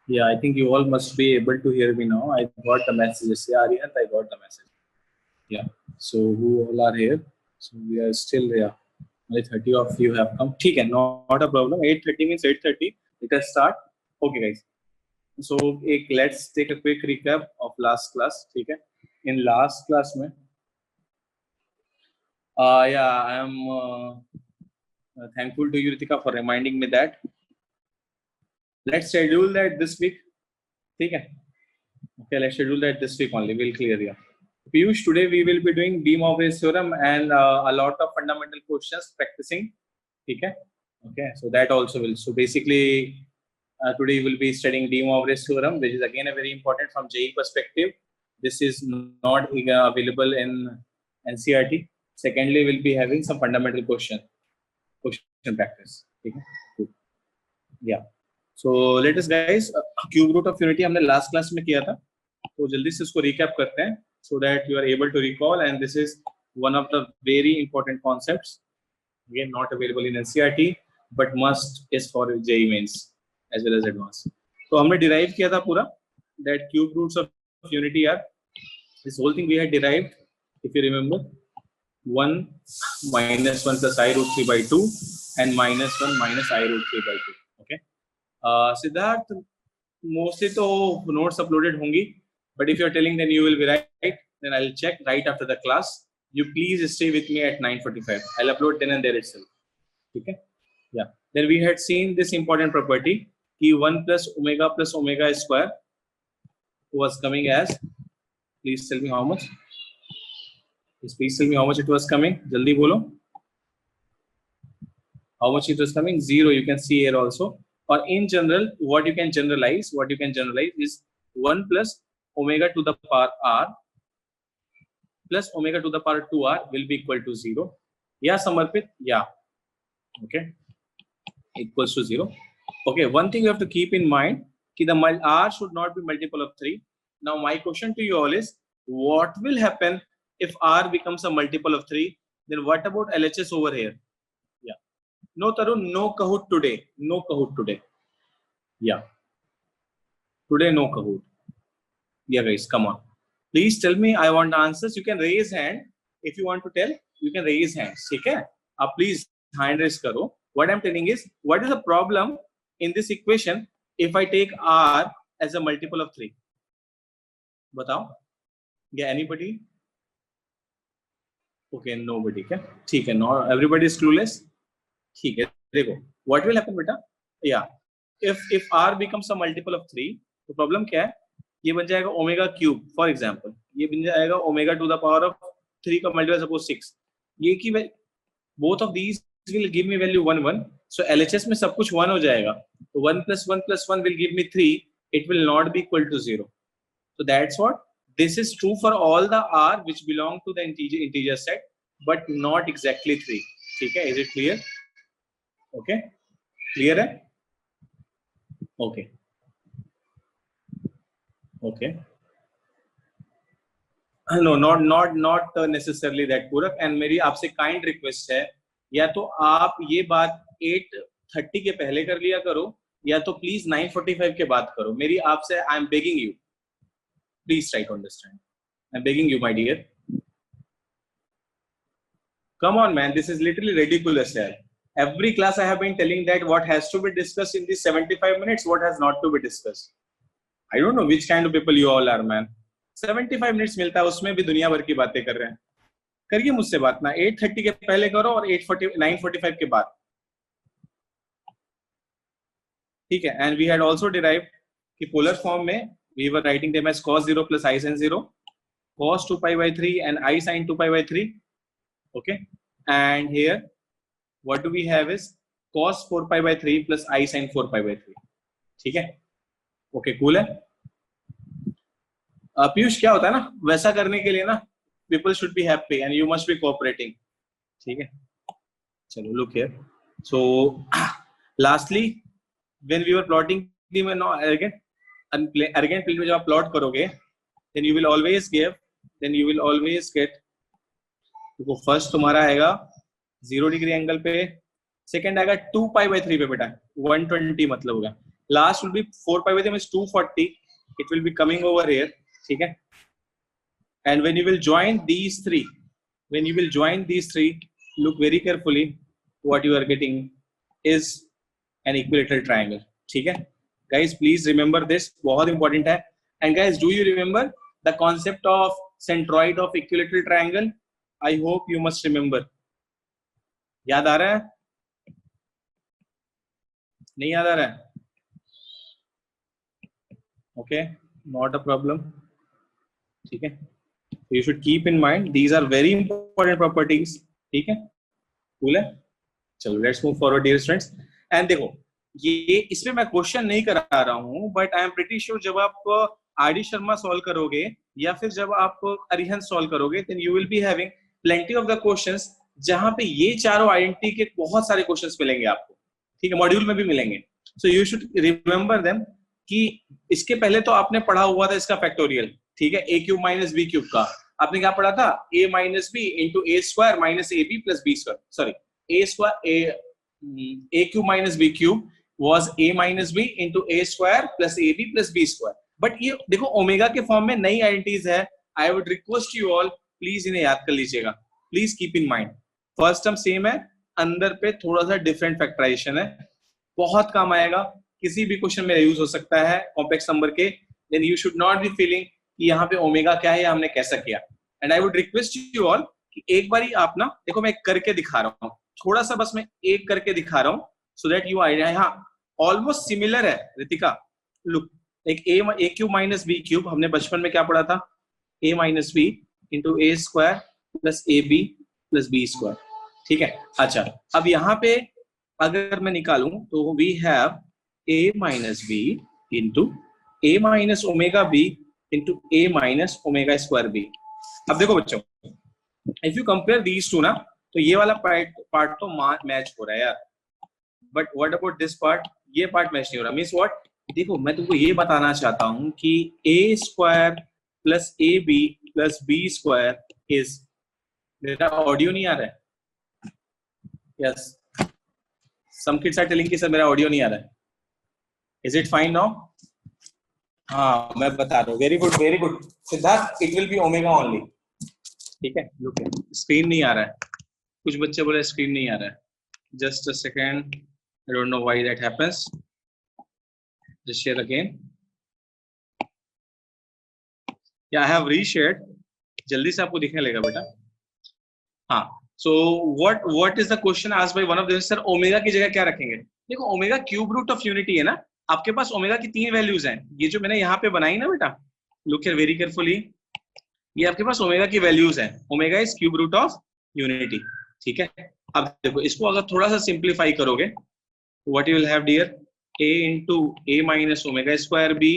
Yeah, I think you all must be able to hear me now. I got the messages. Yeah, Arihant, I got the message. Yeah. So who all are here? So we are still here. Only 30 of you have come. ठीक है, not a problem. 8:30 means 8:30. Let us start. Okay, guys. So let's take a quick recap of last class. ठीक है. In last class में, yeah, I am thankful to you, Ritika, for reminding me that. Let's schedule that this week. ठीक है. Okay, let's schedule that this week only. We'll clear here. Piyush, today we will be doing De Moivre's theorem and a lot of fundamental questions practicing. Okay, okay. So that also will. So basically, today we will be studying De Moivre's theorem, which is again a very important from JEE perspective. This is not available in NCERT. Secondly, we'll be having some fundamental question practice. Okay. Yeah. So let us guys, cube root of unity हमने last class में किया था, तो जल्दी से इसको recap करते हैं so that you are able to recall, and this is one of the very important concepts, again not available in NCERT but must is for JEE mains as well as advanced. तो हमने derive किया था पूरा that cube roots of unity are, this whole thing we had derived, if you remember, 1 minus 1 plus I root 3 by 2 and minus 1 minus I root 3 by 2. Okay. Siddharth, mostly तो notes uploaded होंगी, but if you are telling then you will be right, then I'll check right after the class. You please stay with me at 9:45. I'll upload then and there itself. Okay? Yeah. Then we had seen this important property, कि 1 plus omega square was coming as, please tell me how much. Please tell me how much it was coming. Jaldi bolo. How much it was coming? 0. You can see here also. Or in general, what you can generalize is 1 plus omega to the power r plus omega to the power 2r will be equal to 0. Yeah, Samarpit? Yeah. Okay. Equals to 0. Okay, one thing you have to keep in mind, that the r should not be multiple of 3. Now, my question to you all is, what will happen if r becomes a multiple of 3? Then what about LHS over here? No, Tarun, no Kahoot today. No Kahoot today. Yeah. Today, no Kahoot. Yeah, guys, come on. Please tell me, I want answers. You can raise hand. If you want to tell, you can raise hands. Okay? Please, hand raise karo. What I'm telling is, what is the problem in this equation if I take R as a multiple of 3? Batao. Yeah, anybody? Okay, nobody. Okay? No, everybody is clueless. ठीक है, देखो what will happen बेटा, yeah, if r becomes a multiple of 3, तो problem क्या है, ये बन जाएगा ओमेगा क्यूब, फॉर एग्जांपल ये बन जाएगा omega to the power of 3 का मल्टीपल सपोज 6, ये की both of these will give me value 1 1, so LHS में सब कुछ 1 हो जाएगा, तो 1 plus 1 plus 1 will give me 3, it will not be equal to 0. So that's what this is true for all the r which belong to the integer set but not exactly 3. ठीक है, is it clear? Okay, clear है? Okay, okay. No, not necessarily that पूरक, and मेरी आपसे kind request है, या तो आप ये बात 8:30 के पहले कर लिया करो, या तो please 9:45 के बाद करो. मेरी आपसे, I am begging you, please try to understand. I am begging you, my dear. Come on, man, this is literally ridiculous here. Every class I have been telling that what has to be discussed in these 75 minutes, what has not to be discussed. I don't know which kind of people you all are, man. 75 minutes मिलता है, उसमें भी दुनिया भर की बातें कर रहे हैं. करिए मुझसे बात ना, 8:30 के पहले करो और 9:45 के बाद. ठीक है. And we had also derived कि polar form में we were writing them as cos 0 plus I sin 0, cos 2 pi by 3 and I sin 2 pi by 3. Okay. And here what do we have is cos 4 pi by 3 plus I sin 4 pi by 3. ठीक है? Okay, cool है? पीयूष, क्या होता है ना, वैसा करने के लिए ना, people should be happy and you must be cooperating. ठीक है? चलो, look here. So, lastly, when we were plotting the arrogant plane में जब आप plot करोगे, then you will always get, तो first तुम्हारा आएगा 0 डिग्री एंगल पे, सेकंड आएगा 2 पाई बाय 3 पे बेटा, 120 मतलब होगा. last will be 4 pi by 3 is 240. It will be coming over here. ठीक है? And when you will join these three, look very carefully. What you are getting is an equilateral triangle. ठीक है? Guys, please remember this. बहुत important है. And guys, do you remember the concept of centroid of equilateral triangle? I hope you must remember. याद आ रहा है? नहीं याद आ रहा है? Okay, not a problem. ठीक है? You should keep in mind these are very important properties. ठीक है? Cool है? चलो, let's move forward, dear students. And देखो, ये इसमें मैं क्वेश्चन नहीं करा रहा हूँ, but I am pretty sure जब आप आर डी शर्मा सॉल्व करोगे या फिर जब आप अरिहंत सॉल्व करोगे, then you will be having plenty of the questions जहां पे ये चारों आइडेंटिटी के बहुत सारे क्वेश्चंस मिलेंगे आपको. ठीक है? मॉड्यूल में भी मिलेंगे. So you should remember them कि इसके पहले तो आपने पढ़ा हुआ था इसका फैक्टोरियल. ठीक है? a cube minus B cube का आपने क्या पढ़ा था? a minus B into A square minus A B plus B square. Sorry, a cube minus B cube was a minus b into a square plus ab plus b square. But ये देखो omega के form में नई identities है. आई would request you all, please इन्हें याद कर लीजिएगा. Please keep in mind. First term same है, अंदर पे थोड़ा सा डिफरेंट फैक्टराइजेशन है. बहुत काम आएगा, किसी भी क्वेश्चन में यूज हो सकता है कॉम्प्लेक्स नंबर के. Then you should not be feeling कि यहाँ पे ओमेगा क्या है या हमने कैसा किया. And I would request you all कि एक बार आप ना देखो, मैं करके दिखा रहा हूँ, थोड़ा सा बस मैं एक करके दिखा रहा हूँ so that you idea. हाँ, ऑलमोस्ट सिमिलर है रितिका. लुक, एक a cube minus B cube हमने बचपन में क्या पढ़ा था? a minus B into A square plus A B plus B square. ठीक है? अच्छा, अब यहाँ पे अगर मैं निकालूं तो we have a minus B into A minus omega B into A minus omega square B. अब देखो बच्चों, if you compare these two ना, तो ये वाला पार्ट तो मैच हो रहा है यार, but what about this part? ये पार्ट मैच नहीं हो रहा. Means what? देखो, मैं तुमको ये बताना चाहता हूं कि a square plus A B plus B square is, मेरा ऑडियो नहीं आ रहा है? Yes, some kids are telling कि सर मेरा ऑडियो नहीं आ रहा है. Is it fine now? हाँ, मैं बता रहा हूँ. Very good, very good Siddharth. It will B omega only. ठीक है? लुक, स्क्रीन नहीं आ रहा है. कुछ बच्चे बोले स्क्रीन नहीं आ रहा है. Just a second. I don't know why that happens. Just share again. Yeah, I have reshared. जल्दी से आपको दिखने लगेगा बेटा. हाँ. So what is the question asked by one of them? Sir, omega की जगह क्या रखेंगे? देखो, omega cube root of unity है ना. आपके पास ओमेगा की 3 वैल्यूज हैं. ये जो मैंने यहाँ पे बनाई ना बेटा, look here very carefully. ये आपके पास ओमेगा की वैल्यूज हैं. Omega is cube root of unity. ठीक है? अब देखो, इसको अगर थोड़ा सा सिंप्लीफाई करोगे, what you will have dear? a into A minus omega square B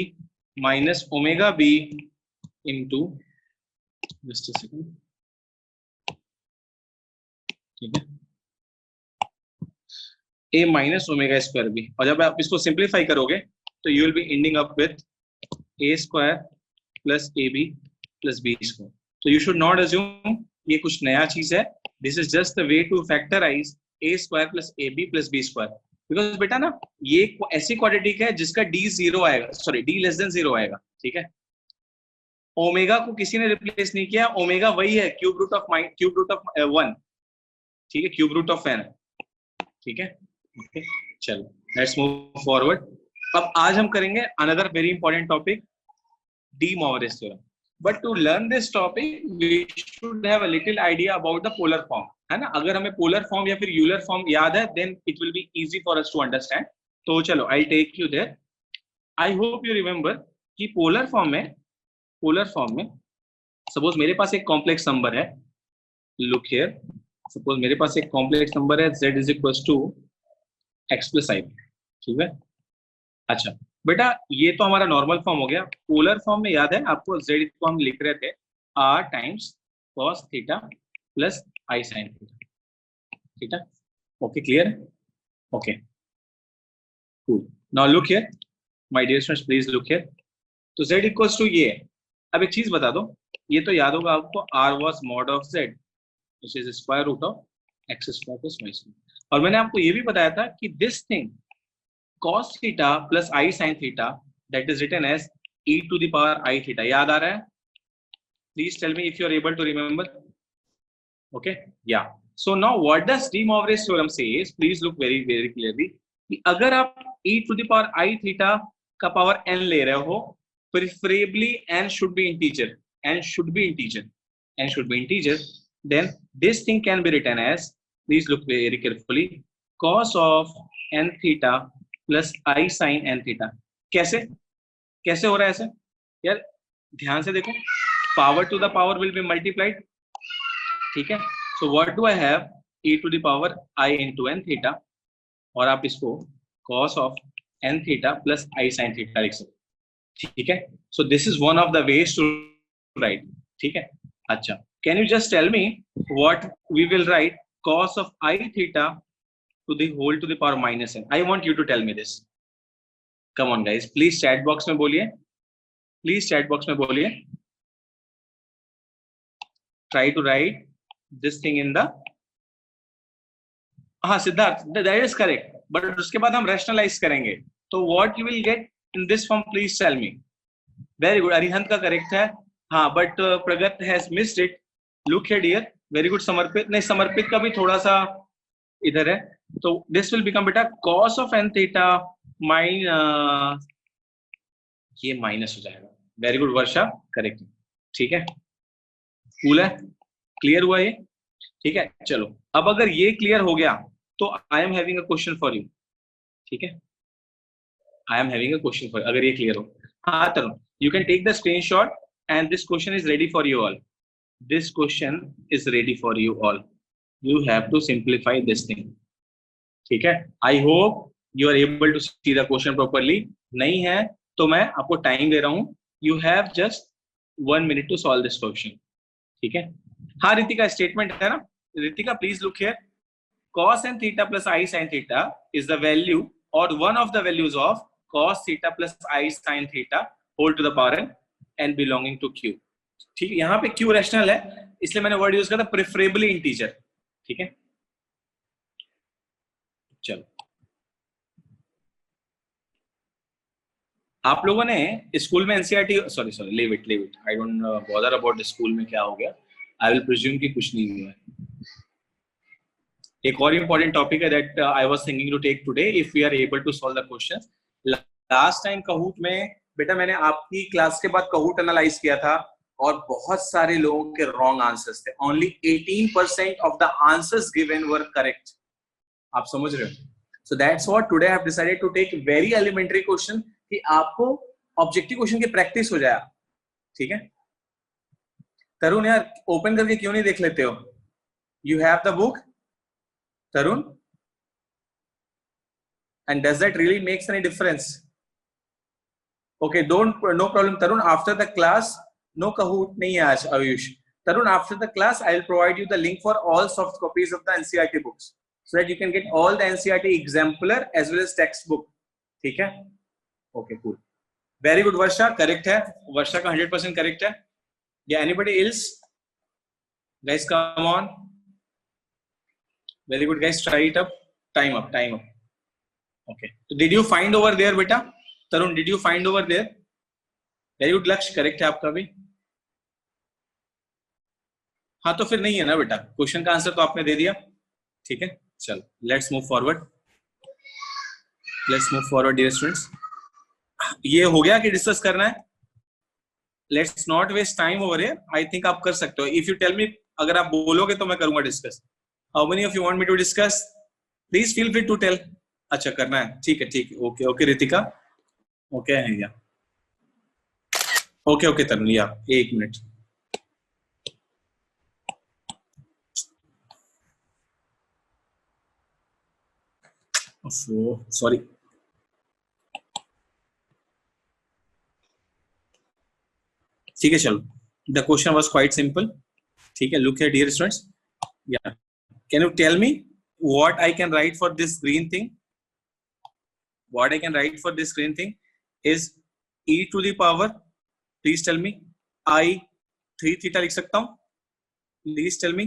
minus omega B into, just a second. ठीक है? a minus omega square B. और जब आप इसको सिंप्लीफाई करोगे तो you will be ending up with a square plus A B plus B square. तो you should not assume ये कुछ नया चीज है. This is just the way to factorize a square plus ab plus b square. Because बेटा ना, ये ऐसी क्वाड्रेटिक है जिसका d 0 आएगा, सॉरी d लेस देन 0 आएगा. ठीक है? ओमेगा को किसी ने रिप्लेस नहीं किया. ओमेगा वही है, क्यूब रूट ऑफ 1. ठीक है? Cube root of n. ठीक है? ओके, चलो लेट्स मूव फॉरवर्ड. अब आज हम करेंगे another very important topic, De Moivre's theorem. But to learn this topic, we should have a little idea about the polar form, है ना? अगर हमें polar form या फिर Euler form याद है, then it will be easy for us to understand. तो चलो, I'll take you there. I hope you remember कि polar form में suppose मेरे पास एक complex number है. Look here. Suppose मेरे पास एक complex number है, z is equals to x plus i. ठीक है? अच्छा बेटा, ये तो हमारा नॉर्मल फॉर्म हो गया. पोलर फॉर्म में याद है आपको, z को हम लिख रहे थे r times cos theta plus i sin theta. ठीक है? Okay, clear? Okay, cool. Now look here my dear students, please look here. तो z इक्वल्स टू ये. अब एक चीज बता दो, ये तो याद होगा आपको, r was mod of z which is square root of x square plus y square. और मैंने आपको ये भी बताया था कि this thing cos theta plus I sin theta, that is written as e to the power I theta. याद आ रहा है? Please tell me if you are able to remember. Okay, yeah. So now what does de Moivre's theorem says? Please look very clearly. कि अगर आप e to the power I theta का power n ले रहे हो, preferably n should be integer, n should be integer, then this thing can be written as, please look very carefully, cos of n theta plus I sin n theta. कैसे हो रहा है ऐसे यार? ध्यान से देखो, power to the power will be multiplied, ठीक है? So what do I have? e to the power I into n theta, और आप इसको cos of n theta plus I sin theta लिख सकते, ठीक है? So this is one of the ways to write, ठीक है? अच्छा, can you just tell me what we will write? Cos of I theta to the whole to the power minus n. I want you to tell me this. Come on guys, please chat box में बोलिए, please chat box में बोलिए. Try to write this thing in the, हाँ Siddharth, that is correct, but उसके बाद हम rationalize करेंगे, तो what you will get in this form, please tell me. Very good, Arihant का correct है, हाँ, but प्रगत has missed it. Look here dear, very good. समर्पित, नहीं, समर्पित का भी थोड़ा सा इधर है, तो this will become बेटा cos of n theta minus, ये माइनस हो जाएगा. Very good वर्षा, correct, ठीक है, कूल है, क्लियर हुआ ये, ठीक है? चलो, अब अगर ये क्लियर हो गया तो I am having a question for you, ठीक है? I am having a question for, अगर ये क्लियर हो. हाँ Tarun, you can take the screenshot and this question is ready for you all. This question is ready for you all. You have to simplify this thing, ठीक है? I hope you are able to see the question properly. नहीं है तो मैं आपको time दे रहा हूं. You have just 1 minute to solve this question, ठीक है? हाँ रितिका, स्टेटमेंट है ना Ritika, please look here. cos n theta plus I sin theta is the value or one of the values of cos theta plus I sin theta whole to the power n and belonging to q. ठीक है, यहाँ पे q rational है, इसलिए मैंने word use किया था preferably integer, ठीक है? चलो, आप लोगों ने स्कूल में NCERT, sorry leave it, I don't bother about school में क्या हो गया. आई विल प्रिज्यूम कि कुछ नहीं हुआ है. एक और इंपॉर्टेंट टॉपिक है that I was thinking to take today if we are able to solve the questions. Last time Kahoot में बेटा मैंने आपकी क्लास के बाद कहूट एनालाइज किया था और बहुत सारे लोगों के रॉन्ग आंसर्स थे. Only 18% of the answers given were correct. आप समझ रहे हो? So that's what today I have decided to take very elementary question कि आपको ऑब्जेक्टिव क्वेश्चन की प्रैक्टिस हो जाए, ठीक है? तरुण यार ओपन करके क्यों नहीं देख लेते हो? You have the book Tarun, and does that really makes any difference? Okay, no problem Tarun. After the class, no Kahoot nahi hai aaj Ayush. Tarun, after the class I will provide you the link for all soft copies of the NCERT books so that you can get all the NCERT exemplar as well as textbook, ठीक है? Okay, cool, very good. Varsha correct है, Varsha का 100% correct है. Yeah, anybody else? Guys come on. Very good guys, try it up. Time up. Okay, so did you find over there beta? Tarun, did you find over there? Very good. Laksh correct है आपका भी. हाँ तो फिर नहीं है ना बेटा, क्वेश्चन का आंसर तो आपने दे दिया, ठीक है? चल let's move forward dear students. ये हो गया कि डिस्कस करना है? Let's not waste time over here. I think आप कर सकते हो. इफ यू टेल मी, अगर आप बोलोगे तो मैं करूंगा discuss. How many of you want me to discuss? Please feel free to tell. अच्छा करना है, ठीक है. ओके रितिका, ओके है या ओके तरुण, या 1 मिनट. सॉरी, ठीक है चलो. The question was quite simple, ठीक है? Look here dear students. Yeah can you tell me what I can write for this green thing? What I can write for this green thing is e to the power, please tell me, I 3 theta लिख सकता हूँ, please tell me,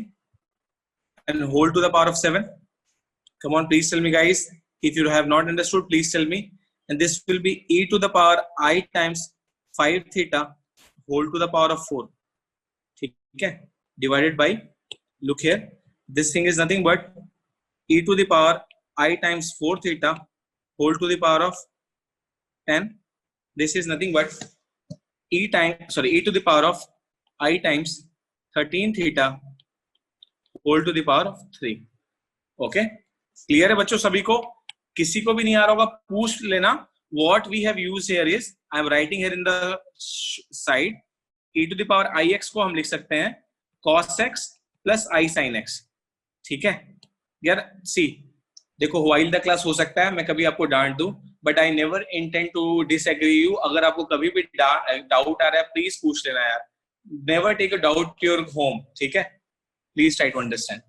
and whole to the power of 7. Come on, please tell me guys, If you have not understood, please tell me. And this will be e to the power I times 5 theta whole to the power of 4. Okay, divided by, look here, this thing is nothing but e to the power I times 4 theta whole to the power of 10. This is nothing but e to the power of I times 13 theta whole to the power of 3. Okay, clear है बच्चों सभी को? किसी को भी नहीं आ रहा होगा पूछ लेना. What we have used here is, I am writing here in the side, e to the power ix को हम लिख सकते हैं cos x plus I sin x. ठीक है यार, सी देखो while the class हो सकता है मैं कभी आपको डांट दूं, but I never intend to disagree you. अगर आपको कभी भी डाउट आ रहा है प्लीज पूछ लेना यार. Never take a doubt to your home. ठीक है, प्लीज ट्राई टू अंडरस्टैंड,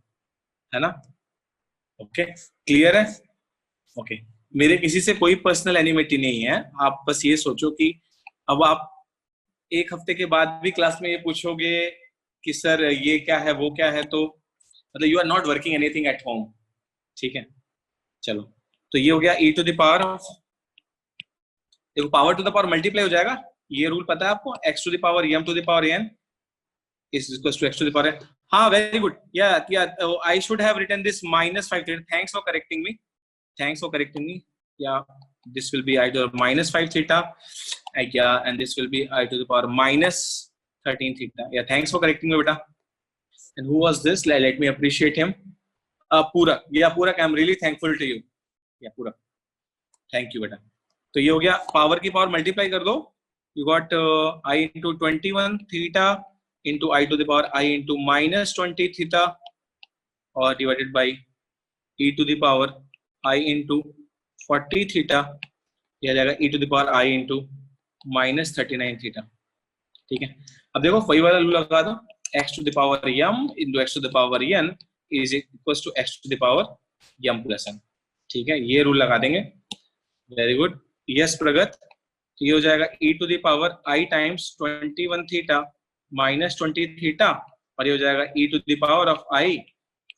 है ना? ओके, क्लियर है? ओके, मेरे किसी से कोई पर्सनल एनिमिटी नहीं है. आप बस ये सोचो कि अब आप एक हफ्ते के बाद भी क्लास में ये पूछोगे कि सर ये क्या है वो क्या है, तो मतलब you are not working anything at home. ठीक है, चलो तो ये हो गया e to the power of, देखो power to the power multiply हो जाएगा. ये रूल पता है आपको, x to the power m to the power n is equals to x to the power n. हाँ, very good. Yeah. I should have written this minus 5 theta. Thanks for correcting me. Yeah, this will be I to the minus 5 theta. Yeah, and this will be I to the power minus 13 theta. Yeah, thanks for correcting me, beta. And who was this? Let me appreciate him. Purak. Yeah, Purak, I'm really thankful to you. Yeah, Purak. Thank you, beta. तो ये हो गया, power की power multiply कर दो. You got I into 21 theta into I to the power I into minus 20 theta, or divided by e to the power I into 40 theta. यह जाएगा e to the power I into minus 39 theta. ठीक है, अब देखो वही वाला rule लगा दो, x to the power m into x to the power n is equals to x to the power m plus n. ठीक है, ये रूल लगा देंगे. Very good. यस प्रगत, ये हो जाएगा e to the power I times 21 theta minus 20 theta, और ये हो जाएगा e to the power of I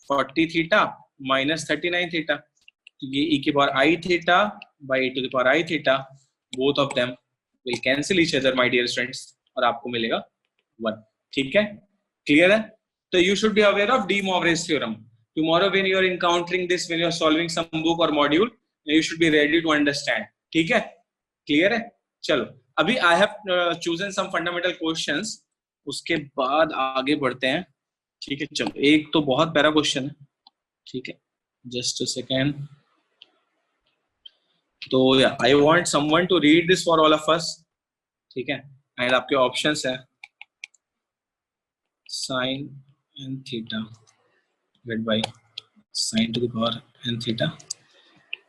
40 theta minus 39 theta. तो ये e की power I theta by e to the power I theta, both of them will cancel each other my dear students, और आपको मिलेगा 1. ठीक है, क्लियर है? तो you should be aware of De Moivre's theorem. Tomorrow when you are encountering this, when you are solving some book or module, you should be ready to understand. ठीक है, clear है? चलो अभी I have chosen some fundamental questions, उसके बाद आगे बढ़ते हैं. ठीक है, चलो एक तो बहुत प्यारा क्वेश्चन है. ठीक है, जस्ट अ सेकेंड. तो yeah I want someone to read this for all of us. ठीक है, एंड आपके ऑप्शंस है sin n theta divide by sin to the power n theta.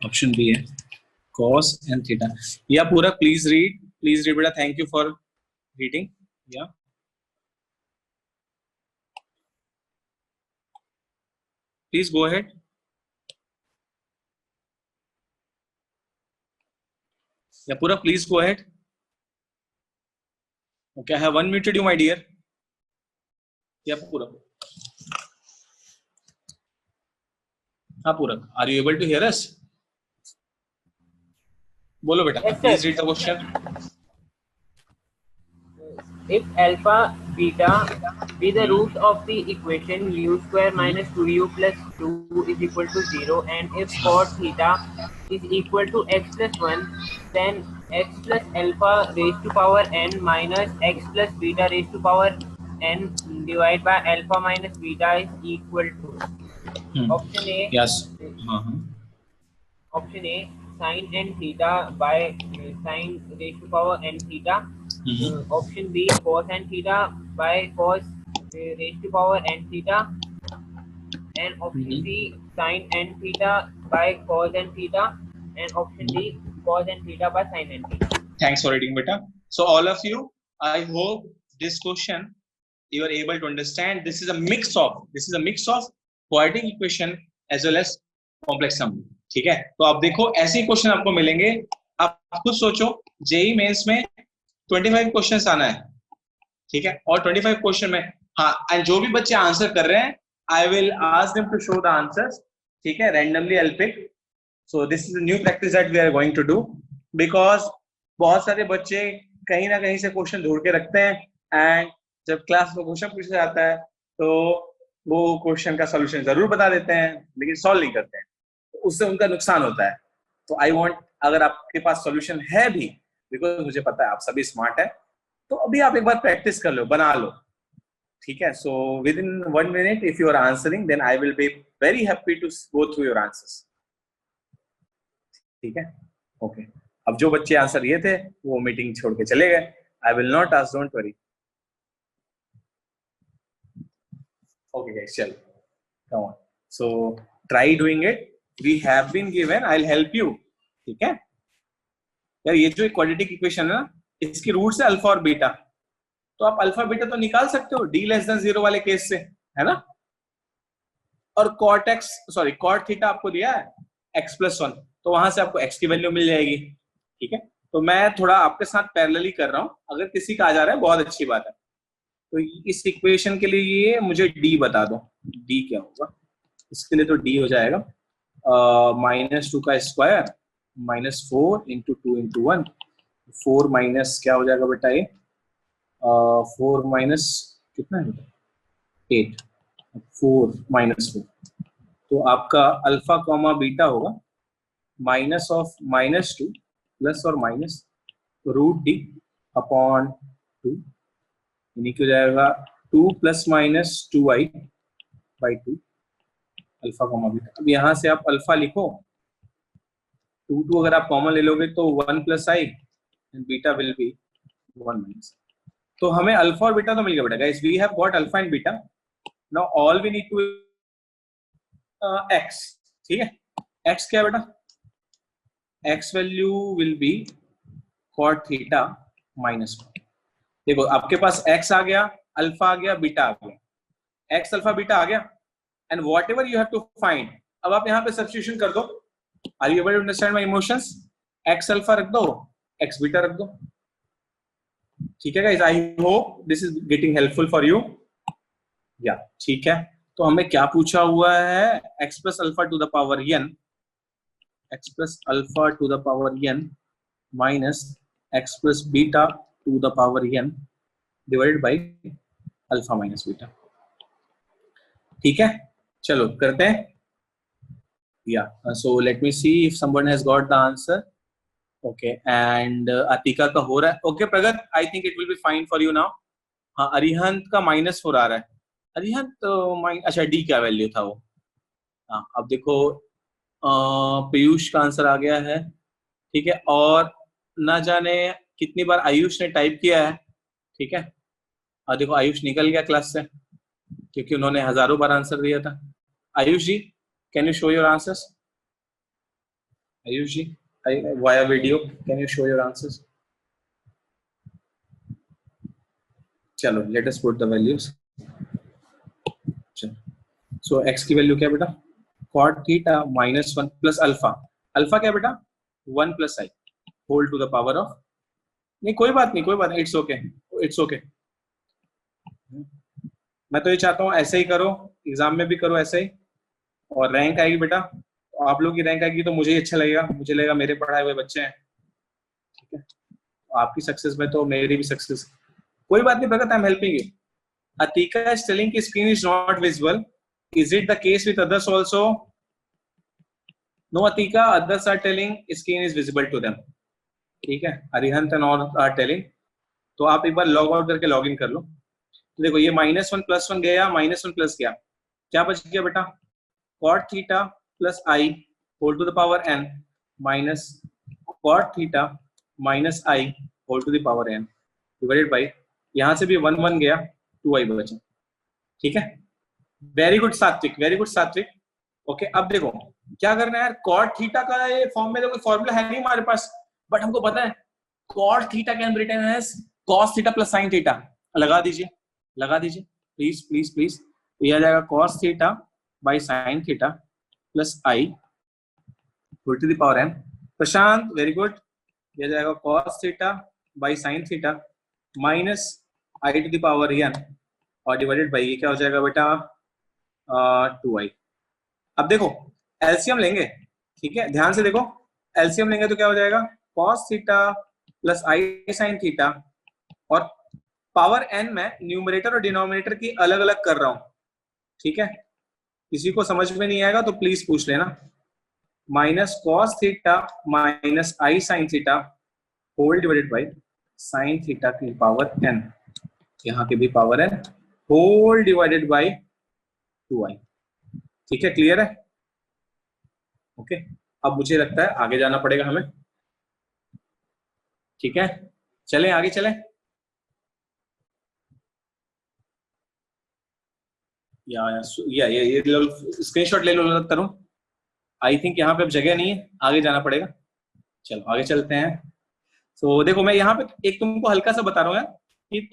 Option B है cos n theta. या पूरा please read बेटा. Thank you for reading. Yeah please go ahead. Yeah पूरा please go ahead. Okay, I have unmuted you my dear. Yeah पूरा, हाँ पूरा, are you able to here अस? बोलो बेटा. Please read the question. If alpha beta be the roots of the equation u square minus 2u plus 2 is equal to 0, and if cos theta is equal to x plus 1, then x plus alpha raised to power n minus x plus beta raised to power n divided by alpha minus beta is equal to. Option A. Yes. Option A, sin n theta by sin raised to power n theta. Option B, cos n theta by cos raised to power n theta. And option C, sin n theta by cos n theta. And option D, cos n theta by sin n theta. Thanks for reading, beta. So all of you, I hope this question you are able to understand. This is a mix of quadratic equation as well as complex sum. ठीक है, तो आप देखो ऐसे ही question आपको मिलेंगे. आप खुद सोचो, जेई मेंस में 25 क्वेश्चंस आना है. ठीक है, और 25 क्वेश्चन में हाँ, जो भी बच्चे आंसर कर रहे हैं, I will ask them to show the answers. ठीक है, randomly I will pick. So this is a new practice that we are going to do because बहुत सारे बच्चे कहीं ना कहीं से क्वेश्चन ढूंढ के रखते हैं एंड जब क्लास में क्वेश्चन पूछा जाता है तो वो क्वेश्चन का सॉल्यूशन जरूर बता देते हैं लेकिन सॉल्व नहीं करते हैं, तो उससे उनका नुकसान होता है. तो आई वांट, अगर आपके पास सॉल्यूशन है भी, बिकॉज मुझे पता है आप सभी स्मार्ट है, तो अभी आप एक बार प्रैक्टिस कर लो, बना लो, ठीक है. So within 1 minute if you are answering then I will be very happy to go through your answers. ठीक है, ओके. अब जो बच्चे आंसर दिए थे वो मीटिंग छोड़ के चले गए. I will not ask, don't worry. Okay guys, चलो, come on. So try doing it. We have been given. I'll help you. ठीक है यार, ये जो क्वाड्रेटिक इक्वेशन है ना, इसकी रूट्स है अल्फा और बीटा, तो आप अल्फा बीटा तो निकाल सकते हो d<0 वाले केस से, है ना. और cot थीटा आपको दिया है x+1, तो वहां से आपको x की वैल्यू मिल जाएगी. ठीक है, तो मैं थोड़ा आपके साथ पैरेलली कर रहा हूं, अगर किसी का आ जा रहा है बहुत अच्छी बात है. तो इस इक्वेशन के लिए मुझे d बता दो, d क्या होगा इसके लिए. तो d हो जाएगा -2 का स्क्वायर -4 × 2 × 1. 4 माइनस क्या हो जाएगा बेटा, ये 4 माइनस कितना है बेटा, 8. 4 -4, तो आपका अल्फा कॉमा बीटा होगा -2 प्लस और माइनस √d अपॉन 2, यानी कि हो जाएगा 2 ± 2i/2 अल्फा कॉमा बीटा. अब यहाँ से आप अल्फा लिखो, 2 अगर आप कॉमन ले लोगे तो 1 + i and beta will be 1 - तो हमें अल्फा और बीटा तो मिल गया बेटा. Guys we have got alpha and beta. Now all we need to x. ठीक है, x क्या है बेटा, x value will be cot theta -1. देखो आपके पास x आ गया, अल्फा आ गया, बीटा आ गया, x अल्फा बीटा आ गया, and whatever you have to find. अब आप यहाँ पे सब्स्टिट्यूशन कर दो. Are you able to understand my emotions. x alpha रख दो, x बीटा रख दो. ठीक है guys, I hope this is getting helpful for you. या ठीक है, तो हमें क्या पूछा हुआ है, x + alpha two the power n, x + alpha two the power n minus x + beta two the power n divided by alpha minus beta. ठीक है, चलो करते हैं. या so let me see if someone has got the answer. Okay, and Atika का हो रहा है. ओके प्रगत, I think it will be fine for you now. हाँ, अरिहंत का -4 आ रहा है. अरिहंत तो अच्छा डी क्या वैल्यू था वो. हाँ, अब देखो पीयूष का आंसर आ गया है. ठीक है, और ना जाने कितनी बार आयुष ने टाइप किया है. ठीक है, और देखो आयुष निकल गया क्लास से क्योंकि उन्होंने हजारों बार आंसर दिया था. Ayush ji, can you show your answers. Ayush ji, via video, can you show your answers. चलो let us put the values. So x की वैल्यू क्या बेटा, cot theta -1 plus alpha. Alpha क्या बेटा, 1 + i whole to the power of. नहीं कोई बात नहीं, कोई बात नहीं, इट्स ओके, इट्स ओके. मैं तो ये चाहता हूँ ऐसे ही करो, एग्जाम में भी करो ऐसे ही, और रैंक आएगी बेटा. तो आप लोग की रैंक आएगी तो मुझे ही अच्छा लगेगा, मुझे लगेगा मेरे पढ़ाए हुए बच्चे हैं. ठीक है, आपकी सक्सेस में तो मेरी भी सक्सेस. कोई बात नहीं Bhagat, I am helping you. Atika is telling कि screen is not visible. Is it the case with others also? No, Atika, others are telling screen is visible to them. ठीक है, Arihant and all are telling. तो आप एक बार log out करके log in कर लो. तो देखो ये -1 + 1 गया, -1 प्लस गया, क्या बच गया बेटा, cot theta plus i whole to the power n minus cot theta minus i whole to the power n divided by, यहाँ से भी 1 1 गया, 2i बचा. ठीक है, वेरी गुड सात्विक, वेरी गुड सात्विक. ओके, अब देखो क्या करना है यार, cot थीटा का ये फॉर्म में तो फॉर्मूला है नहीं हमारे पास, बट हमको पता है cot theta can be written as cos theta plus sin theta. लगा दीजिए, लगा दीजिए प्लीज प्लीज प्लीज. तो यह आ जाएगा cos theta by sin theta plus i whole to the power n. Prashant very good. यह जाएगा cos theta by sin theta minus i to the power n और डिवाइडेड बाई ये क्या हो जाएगा बेटा 2i. अब देखो एलसीएम लेंगे. ठीक है, ध्यान से देखो, एलसीएम लेंगे तो क्या हो जाएगा, cos theta plus i sine theta, और पावर एन में न्यूमरेटर और डिनोमिनेटर की अलग अलग कर रहा हूं, ठीक है, किसी को समझ में नहीं आएगा तो प्लीज पूछ लेना, minus cos theta minus i sine theta whole divided by sine theta की पावर एन, यहाँ की भी power n whole divided by 2i। ठीक है, क्लियर है? ओके, अब मुझे लगता है आगे जाना पड़ेगा हमें। ठीक है, चलें आगे चलें। ये स्क्रीनशॉट ले लो करूं, आई थिंक यहाँ पे अब जगह नहीं है, आगे जाना पड़ेगा। चलो आगे चलते हैं। तो देखो मैं यहाँ पे एक तुमको हल्का सा बता रहा हूँ कि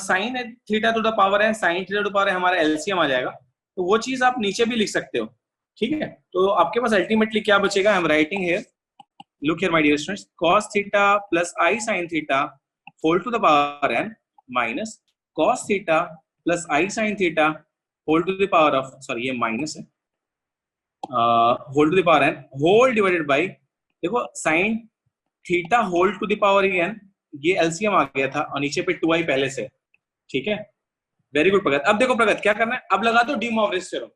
sine theta to the power है, sine theta to the power है, हमारा एलसीएम आ जाएगा, तो वो चीज आप नीचे भी लिख सकते हो। ठीक है, तो आपके पास अल्टीमेटली क्या बचेगा, I am writing here, look here my dear students, cos theta plus i sine theta whole to the power n minus cos theta plus i sine theta whole to the power of, sorry ये minus है, whole to the power n whole divided by, देखो sine theta whole to the power n, ये LCM आ गया था और नीचे पे 2i पहले से। ठीक है, वेरी गुड प्रगत। अब देखो प्रगत क्या करना है, अब लगा दो De Morgan theorem.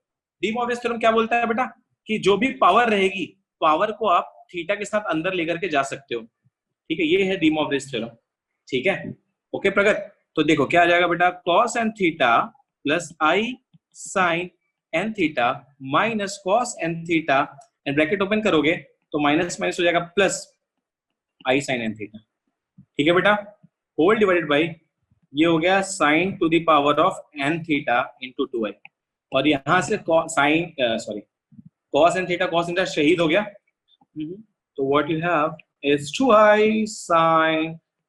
De Morgan theorem क्या बोलता है बेटा, कि जो भी पावर रहेगी, पावर को आप थीटा के साथ अंदर लेकर के जा सकते हो। ठीक है, ये है डी मॉर्गन थ्योरम। ठीक है, ओके प्रगत, तो देखो क्या आ जाएगा बेटा, cos n theta plus i sine n theta minus cos n theta, and bracket open करोगे तो माइनस माइनस हो जाएगा plus i sine n theta. ठीक है बेटा, होल डिवाइडेड बाई, ये हो गया sine to the power of n theta into 2i, और यहां से sine sorry cos n theta, cos n theta शहीद हो गया, तो what you have is 2i sin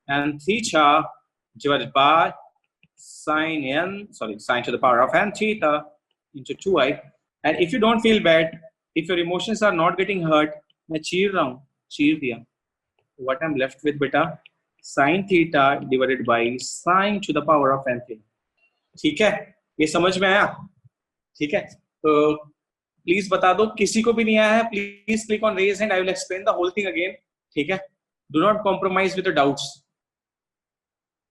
n theta divided by sin to the power of n theta into 2i. And if you don't feel bad, if your emotions are not getting hurt, मैं चीर रहा हूँ, चीर दिया, what I'm left with बेटा, sin theta divided by sin to the power of n theta. ठीक है, ये समझ में आया? ठीक है, तो प्लीज बता दो, किसी को भी नहीं आया है please click on raise hand, I will explain the whole thing again. ठीक है, do not compromise with the doubts.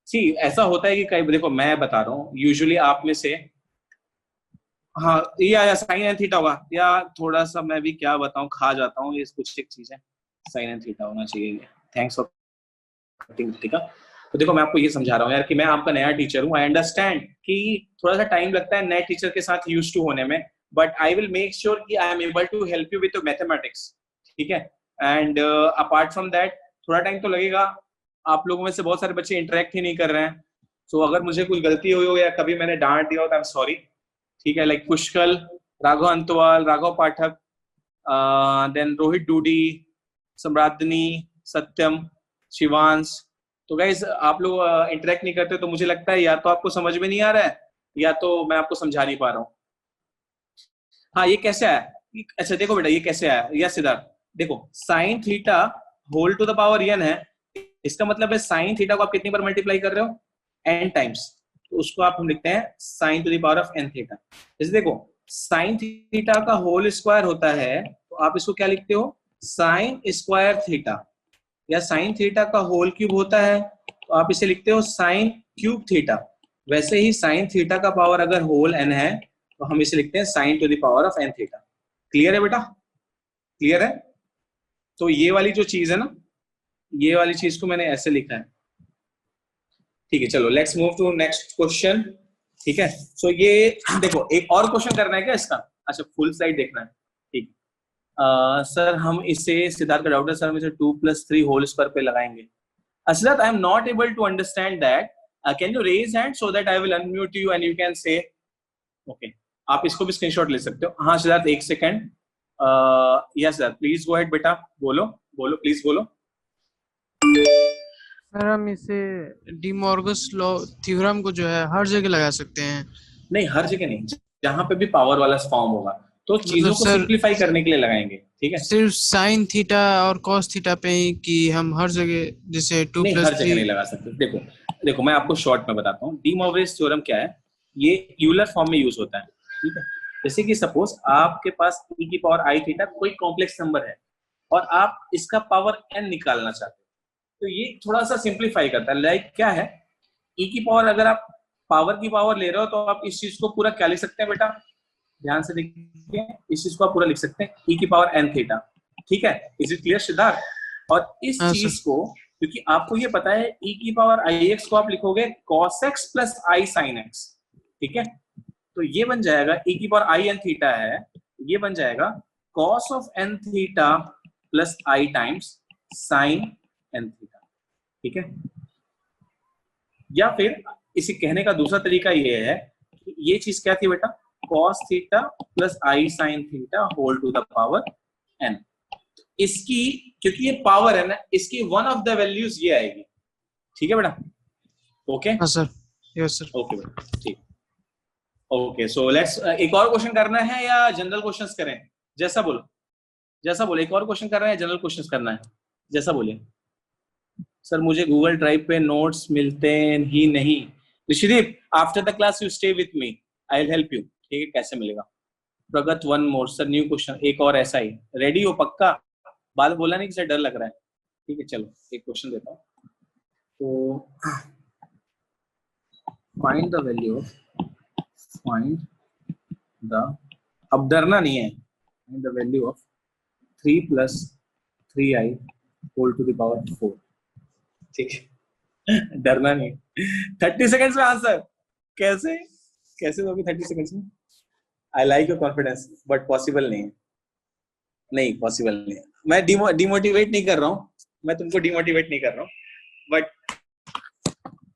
See ऐसा होता है कि कई, देखो मैं बता रहा हूँ, यूजुअली आप में से, हाँ ये आया साइन एन थीटा होगा, या थोड़ा सा मैं भी क्या बताऊं, खा जाता हूँ, ये कुछ एक चीज है, साइन एन थीटा होना चाहिए। थैंक्स फॉर, ठीक है, तो देखो मैं आपको ये समझा रहा हूँ यार कि मैं आपका नया टीचर हूँ, आई अंडरस्टैंड कि थोड़ा सा टाइम लगता है नए टीचर के साथ यूज टू होने में, but I will make sure कि I am able to help you with mathematics. ठीक है, एंड अपार्ट फ्रॉम दैट थोड़ा टाइम तो लगेगा, आप लोगों में से बहुत सारे बच्चे इंटरेक्ट ही नहीं कर रहे हैं, सो अगर मुझे कुछ गलती हुई हो या कभी मैंने डांट दिया हो तो आई एम सॉरी। ठीक है, लाइक पुष्कल, राघव अंतवाल, राघव पाठक, देन रोहित डूडी, सम्रादनी, सत्यम, शिवांश, तो गाइज आप लोग इंटरेक्ट नहीं करते, तो मुझे लगता है या तो आपको समझ में नहीं आ रहा है या तो मैं आपको समझा नहीं पा रहा हूँ। हाँ ये कैसे आया, अच्छा देखो बेटा ये कैसे आया, या सिद्धार्थ देखो, sine theta whole to the power n है, इसका मतलब है साइन थीटा को आप कितनी बार मल्टीप्लाई कर रहे हो, n टाइम्स, तो उसको आप हम लिखते हैं sign to the power of n theta. जैसे देखो साइन थीटा का होल स्क्वायर होता है, तो आप इसको क्या लिखते हो, साइन स्क्वायर थीटा, या साइन थीटा का होल क्यूब होता है तो आप इसे लिखते हो साइन क्यूब थीटा। वैसे ही साइन थीटा का पावर अगर होल n है तो हम इसे लिखते हैं sign to the power of n theta. Clear है बेटा, क्लियर है? तो ये वाली जो चीज है ना, ये वाली चीज को मैंने ऐसे लिखा है। ठीक है, चलो let's move to next question. ठीक है, सो ये देखो एक और क्वेश्चन करना है क्या इसका, अच्छा फुल स्लाइड देखना है। ठीक, सर हम इसे, सिद्धार्थ का डाउट है सर, हम इसे 2 + 3 होल स्क्वायर पे लगाएंगे। Siddharth I am not able to understand that, can you raise hand so that I will unmute you and you can say, okay आप इसको भी स्क्रीनशॉट ले सकते हो। हाँ सिद्धार्थ एक second, yes Siddharth please go ahead बेटा, बोलो बोलो प्लीज बोलो। सर हम इसे डी मॉर्गस लॉ थ्योरम को जो है हर जगह लगा सकते हैं। नहीं हर जगह नहीं, जहां पे भी पावर वाला फॉर्म होगा तो चीजों को सिंपलीफाई करने के लिए लगाएंगे। ठीक है, सिर्फ साइन थीटा और कॉस थीटा पे ही कि हम हर जगह जैसे 2 नहीं, हर + जगह नहीं 3 लगा सकते। देखो देखो मैं आपको शॉर्ट में बताता हूँ, डी मॉर्गस थ्योरम क्या है, ये यूलर फॉर्म में यूज होता है। ठीक है, जैसे कि सपोज आपके पास e की पावर i थीटा कोई कॉम्प्लेक्स नंबर है, और आप इसका पावर n निकालना चाहते हो, तो ये थोड़ा सा सिंप्लीफाई करता है। लाइक क्या है, e की पावर, अगर आप पावर की पावर ले रहे हो तो आप इस चीज को पूरा क्या लिख सकते हैं बेटा, ध्यान से देखिए, इस चीज को आप पूरा लिख सकते हैं e की पावर n थीटा। ठीक है, इज इट क्लियर सिद्धार्थ? और इस हाँ चीज सर। को, क्योंकि आपको ये पता है e की पावर ix को आप लिखोगे cos x plus i sin x, ठीक है, तो ये बन जाएगा e की पावर i n थीटा है, ये बन जाएगा cos of n theta plus i times sin n theta. ठीक है, या फिर इसे कहने का दूसरा तरीका ये है कि ये चीज क्या थी बेटा, cos theta plus i sin theta whole to the power n। इसकी, क्योंकि ये पावर है ना, इसकी वन ऑफ द वैल्यूज ये आएगी। ठीक है बेटा, ओके? हाँ सर, यस सर। ओके बेटा, ठीक। ओके, सो लेट्स, एक और क्वेश्चन करना है या जनरल क्वेश्चंस करें? जैसा बोलो, जैसा बोले। एक और क्वेश्चन करना है या जनरल क्वेश्चंस करना है, जैसा बोले। सर मुझे गूगल ड्राइव पे नोट्स मिलते ही नहीं। Rishideep, after the class you stay with me, I will help you. ठीक है, कैसे मिलेगा? Pragat, one more sir, new question, एक और ऐसा ही। रेडी हो पक्का? बाद में बोला नहीं कि सर डर लग रहा है। ठीक है, चलो एक क्वेश्चन देता हूँ। तो find the value of, find the, अब डरना नहीं है, find the value of 3 plus 3i whole to the power 4। ठीक है, डरना नहीं। 30 सेकंड्स में आंसर, कैसे कैसे दोगे 30 सेकंड्स में? I like your confidence, but possible नहीं है, नहीं पॉसिबल नहीं है। मैं डिमोटिवेट नहीं कर रहा हूँ, मैं तुमको डिमोटिवेट नहीं कर रहा हूँ, बट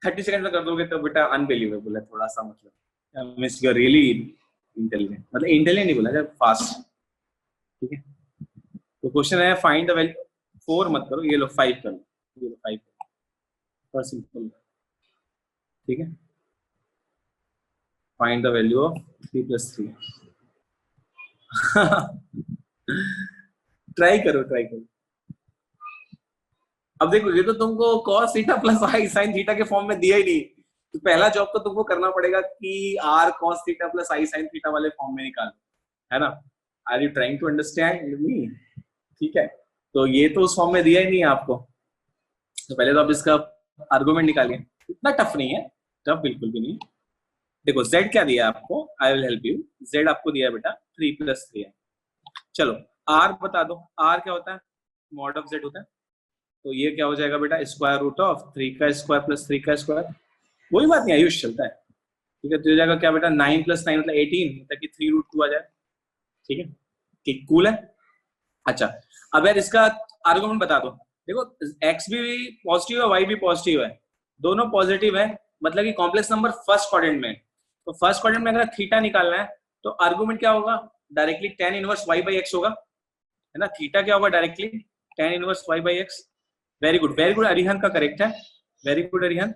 30 सेकंड में कर दोगे तो बेटा अनबिलीवेबल है थोड़ा सा, मतलब means you are really intelligent, मतलब इंटेलिजेंट नहीं बोला जाए, फास्ट। ठीक है, तो क्वेश्चन है फाइंड द वैल्यू, 4 मत करो, ये लो 5 कर लो, ये लो 5 और सिंपल। ठीक है, find the value of 3 plus 3। Try करो, ट्राई करो। अब देखो, ये तो तुमको cos theta plus i sin theta के फॉर्म में दिया ही नहीं, तो पहला जॉब तो तुमको करना पड़ेगा कि r cos theta plus i sin theta वाले फॉर्म में निकालो, है ना? Are you trying to understand me? ठीक है, तो ये तो उस फॉर्म में दिया ही नहीं है आपको, तो पहले तो आप इसका आर्गुमेंट निकालिए। इतना टफ नहीं है, टफ बिल्कुल भी नहीं। देखो z क्या दिया है आपको, आई विल हेल्प यू। z आपको दिया है बेटा 3 प्लस 3 है। चलो r बता दो, r क्या होता है? मॉड ऑफ z होता है, तो ये क्या हो जाएगा बेटा, स्क्वायर रूट ऑफ 3 का स्क्वायर प्लस 3 का स्क्वायर। कोई बात नहीं, आयुष चलता है। ठीक है, तो हो जाएगा क्या बेटा, 9 प्लस 9 मतलब 18, ताकि 3 रूट 2 आ जाए। ठीक है, ठीक, कूल है। अच्छा, अब यार इसका आर्गुमेंट बता दो। देखो x भी पॉजिटिव है, y भी पॉजिटिव है, दोनों पॉजिटिव है, मतलब कि कॉम्प्लेक्स नंबर फर्स्ट क्वाड्रेंट में। तो फर्स्ट क्वाड्रेंट में अगर थीटा निकालना है तो आर्गुमेंट क्या होगा, directly tan inverse y by x होगा, है ना? थीटा क्या होगा, directly tan inverse y by x। Very good, very good, Arihan का करेक्ट है, वेरी गुड अरिहन।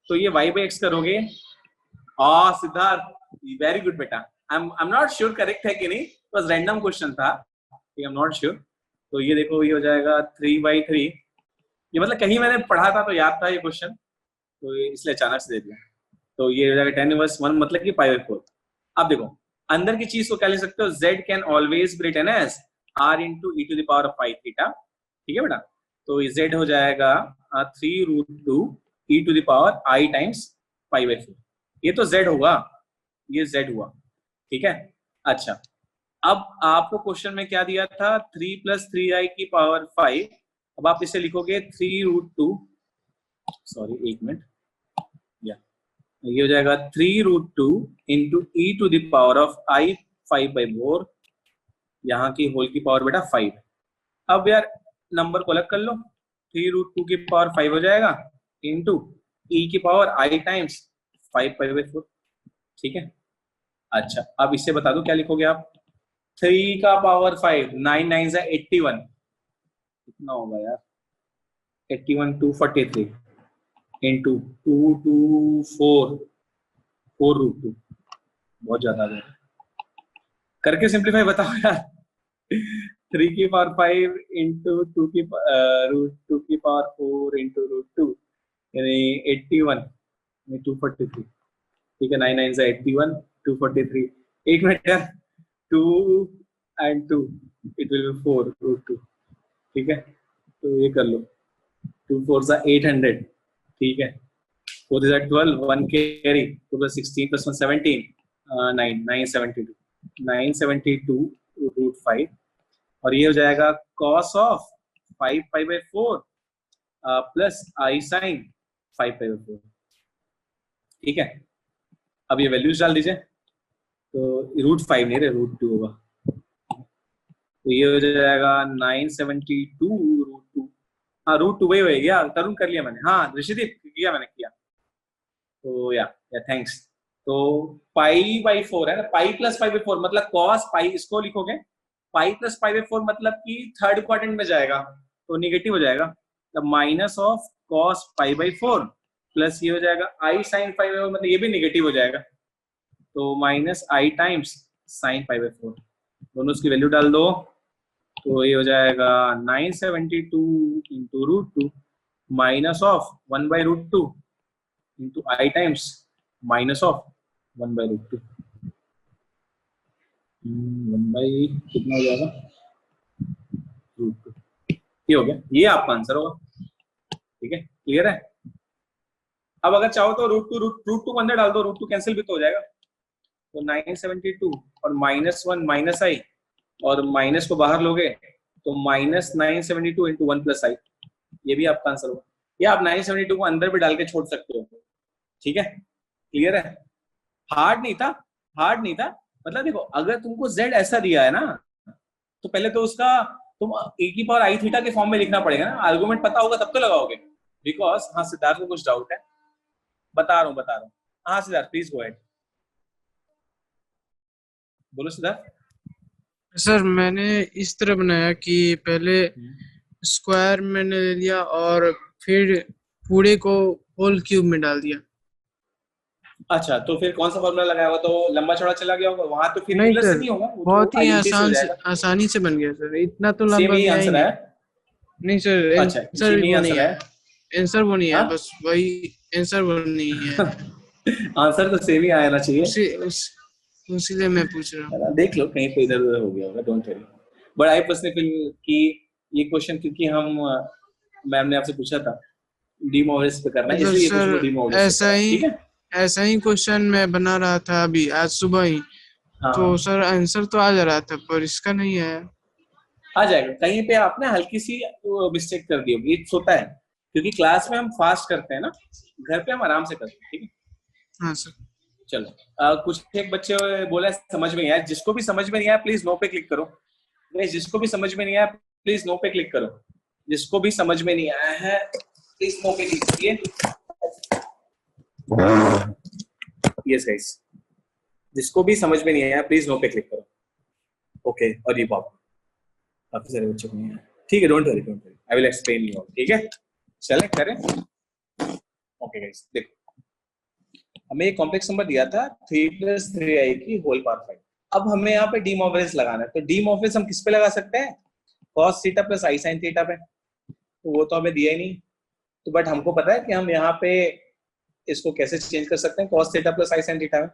तो ये y बाई x करोगे, सिद्धार्थ वेरी गुड बेटा। I am not sure correct है कि नहीं, बस रैंडम क्वेश्चन था, आई एम नॉट श्योर। तो ये देखो, ये हो जाएगा 3/3, ये मतलब कहीं मैंने पढ़ा था तो याद था ये क्वेश्चन, तो इसलिए अचानक से दे दिया। तो ये हो जाएगा tan इनवर्स 1 मतलब कि π/4। अब देखो अंदर की चीज को क्या लिख सकते हो, z can always be written as r into e to the power of 5 theta. ठीक है बेटा, तो z हो जाएगा 3 root 2 e to the power i times π/4। ये तो z होगा, ये z हुआ। ठीक है, अच्छा अब आपको क्वेश्चन में क्या दिया था, 3 प्लस 3i की पावर 5। अब आप इसे लिखोगे 3 रूट 2, सॉरी एक मिनट, ये हो जाएगा 3 root 2 into e to the power of i 5/4, यहाँ की होल की पावर बेटा 5। अब यार नंबर को अलग कर लो, 3 रूट 2 की पावर 5 हो जाएगा इंटू ई की पावर i टाइम्स 5/4। ठीक है, अच्छा अब इसे बता दो क्या लिखोगे आप, 3 का पावर 5, 9 9 से 81, कितना होगा यार, 81 243 इंटू 2 2 4 4 रूट 2, बहुत ज्यादा आ गया, करके सिंप्लीफाई बताओ यार। 3 की पावर 5 इंटू 2 की रूट 2 की पावर 4 इंटू रूट 2, यानी 81 243। ठीक है, 9 9 से 81 243। एक मिनट यार, 2 and 2 it will be 4 root 2। ठीक है, तो ये कर लो, 2 4 सा 800, ठीक है, 4 is 12, 1 carry, 2 plus 16 plus 1 17, 972 root 5, और ये हो जाएगा cos of 5 pi by 4 plus i sine 5 pi by 4, ठीक है। अब ये वैल्यूज डाल दीजिए, तो रूट 5 नहीं रहे, रूट 2 होगा, तो ये हो जाएगा 972 रूट 2, हाँ रूट 2 वही हो गया, तरुण कर लिया मैंने, हाँ ऋषिदीप किया मैंने किया, तो या थैंक्स। तो पाई बाई 4 है ना, पाई प्लस पाई बाई 4 मतलब कॉस पाई, इसको लिखोगे पाई प्लस पाई बाई 4 मतलब कि थर्ड क्वाड्रेंट में जाएगा तो निगेटिव हो जाएगा, तो minus of cos pi by 4 plus ये हो जाएगा आई साइन पाई बाई 4 मतलब ये भी निगेटिव हो जाएगा, तो minus I times sign pi by 4, दोनों उसकी वैल्यू डाल दो, तो ये हो जाएगा 972 into root 2 minus of 1 by root 2 into i times minus of 1 by root 2, 1 by कितना हो जाएगा रूट 2, ये हो गया, ये आपका आंसर होगा, ठीक है, क्लियर है। अब अगर चाहो तो रूट टू अंदर डाल दो, रूट 2 कैंसिल भी तो हो जाएगा, तो 972 और -1 माइनस आई और माइनस को बाहर लोगे तो माइनस 972 इंटू 1 प्लस आई, ये भी आपका आंसर होगा, या आप 972 को अंदर भी डाल के छोड़ सकते हो, ठीक है, क्लियर है। हार्ड नहीं था, हार्ड नहीं था, मतलब देखो अगर तुमको z ऐसा दिया है ना, तो पहले तो उसका तुम e की पावर आई थीटा के फॉर्म में लिखना पड़ेगा ना, आर्गुमेंट पता होगा तब तो लगाओगे, बिकॉज हाँ सिद्धार्थ को कुछ डाउट है, बता रहा हूँ, हाँ सिद्धार्थ प्लीज गो अहेड, बोलो सिद्धार्थ। सर मैंने इस तरह बनाया कि पहले स्क्वायर मैंने ले लिया और फिर पूरे को होल क्यूब में डाल दिया। अच्छा, तो फिर कौन सा फॉर्मूला लगाया होगा, तो लंबा चौड़ा चला गया होगा, वहां तो फिर नहीं प्लस सर, नहीं होगा, बहुत ही तो आसानी से बन गया सर, इतना तो सेम लंबा ही गया ही आंसर नहीं। है। नहीं सर, अच्छा आंसर सेम ही वो नहीं आंसर है, है, आंसर वो नहीं है, हाँ बस वही आंसर वो नहीं है। आंसर तो सेम ही आना चाहिए, उसीलिए मैं पूछ रहा हूँ। देख लो कहीं पे इधर उधर हो गया होगा, don't worry, but I personally feel कि ये क्वेश्चन क्योंकि हम मैम ने आपसे पूछा था डीमोरेस पे करना है, मतलब इसलिए ये क्वेश्चन को सर डीमोरेस पे करा, ठीक है। ऐसा ही क्वेश्चन मैं बना रहा था अभी आज सुबह ही, हाँ तो सर आंसर तो आ जा रहा था पर इसका नहीं है। आ जाएगा, कहीं पे आपने हल्की सी मिस्टेक कर दी होगी, इट्स होता है, क्योंकि क्लास में हम फास्ट करते हैं ना, घर पे हम आराम से करते हैं, ठीक है। हाँ सर। चलो कुछ एक बच्चे बोला समझ में नहीं आया, जिसको भी समझ में नहीं आया प्लीज नो पे क्लिक करो, जिसको भी समझ में नहीं आया प्लीज नो पे क्लिक करो, जिसको भी समझ में नहीं आया है प्लीज नो पे क्लिक करिए, यस गाइस, जिसको भी समझ में नहीं आया प्लीज नो पे क्लिक करो, ओके। और ये बात काफी सारे बच्चों को नहीं आया, ठीक है, don't worry I will explain you all, ठीक है, चलें करें, ओके गाइस। देखो हमें एक कॉम्प्लेक्स नंबर दिया था 3 + 3i की होल पावर 5, अब हमें यहाँ पे डीमोर्गेज लगाना है, तो डीमोर्गेज हम किस पे लगा सकते हैं, cos theta plus i sine theta पे, तो वो तो हमें दिया ही नहीं, तो बट हमको पता है कि हम यहाँ पे इसको कैसे चेंज कर सकते हैं, cos theta plus i sine theta में,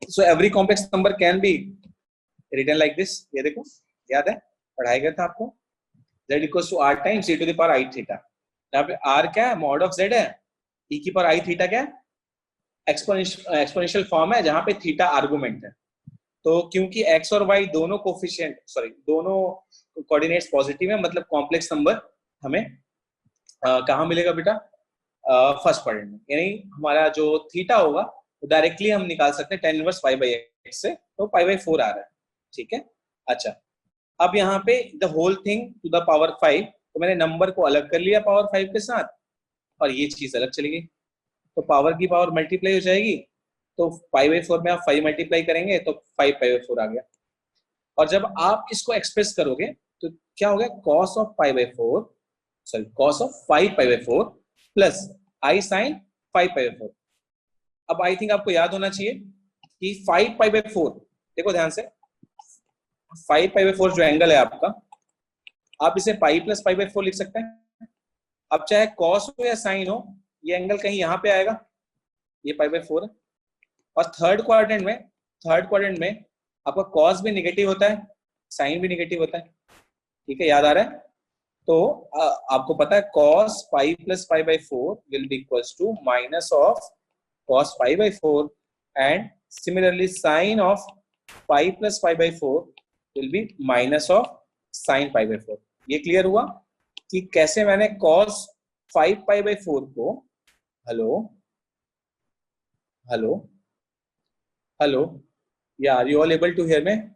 so every complex number can be written like this, ये देखो याद है पढ़ाया गया था आपको, z = r times e to the power i theta, यहाँ पे r क्या है, मॉड ऑफ z है, e की पावर i थीटा क्या है, एक्सपोनेंशियल फॉर्म है जहां पे थीटा आर्गुमेंट है, तो क्योंकि x और y दोनों कोफिशिएंट दोनों कोऑर्डिनेट्स पॉजिटिव है, मतलब कॉम्प्लेक्स नंबर हमें कहाँ मिलेगा बेटा, फर्स्ट क्वाड्रेंट में, यानी हमारा जो थीटा होगा वो डायरेक्टली हम निकाल सकते हैं tan इनवर्स y/x से, तो π/4 आ रहा है, ठीक है। अच्छा अब यहाँ पे the whole thing to the power 5, तो मैंने नंबर को अलग कर लिया पावर 5 के साथ और ये चीज अलग चली गई, तो पावर की पावर मल्टीप्लाई हो जाएगी, तो π/4 में आप 5 मल्टीप्लाई करेंगे तो 5π/4 आ गया, और जब आप इसको एक्सप्रेस करोगे तो क्या हो गया, cos of 5/4 plus i sine 5π/4। अब आई थिंक आपको याद होना चाहिए कि 5π/4, देखो ध्यान से, 5π/4 जो एंगल है आपका, आप इसे पाई प्लस π/4 लिख सकते हैं, अब चाहे cos हो या साइन हो, ये एंगल कहीं यहाँ पे आएगा, ये π/4 है, और थर्ड क्वाड्रेंट में आपका cos भी नेगेटिव होता है, साइन भी नेगेटिव होता है, ठीक है, याद आ रहा है? तो आपको पता है cos 5 plus 5/4 will be equals to minus of cos 5/4 and similarly sin of 5 plus 5/4 will be minus of sin 5/4. ये क्लियर हुआ कि कैसे मैंने cos 5/4 को हेलो हेलो हेलो या are you all able to hear me?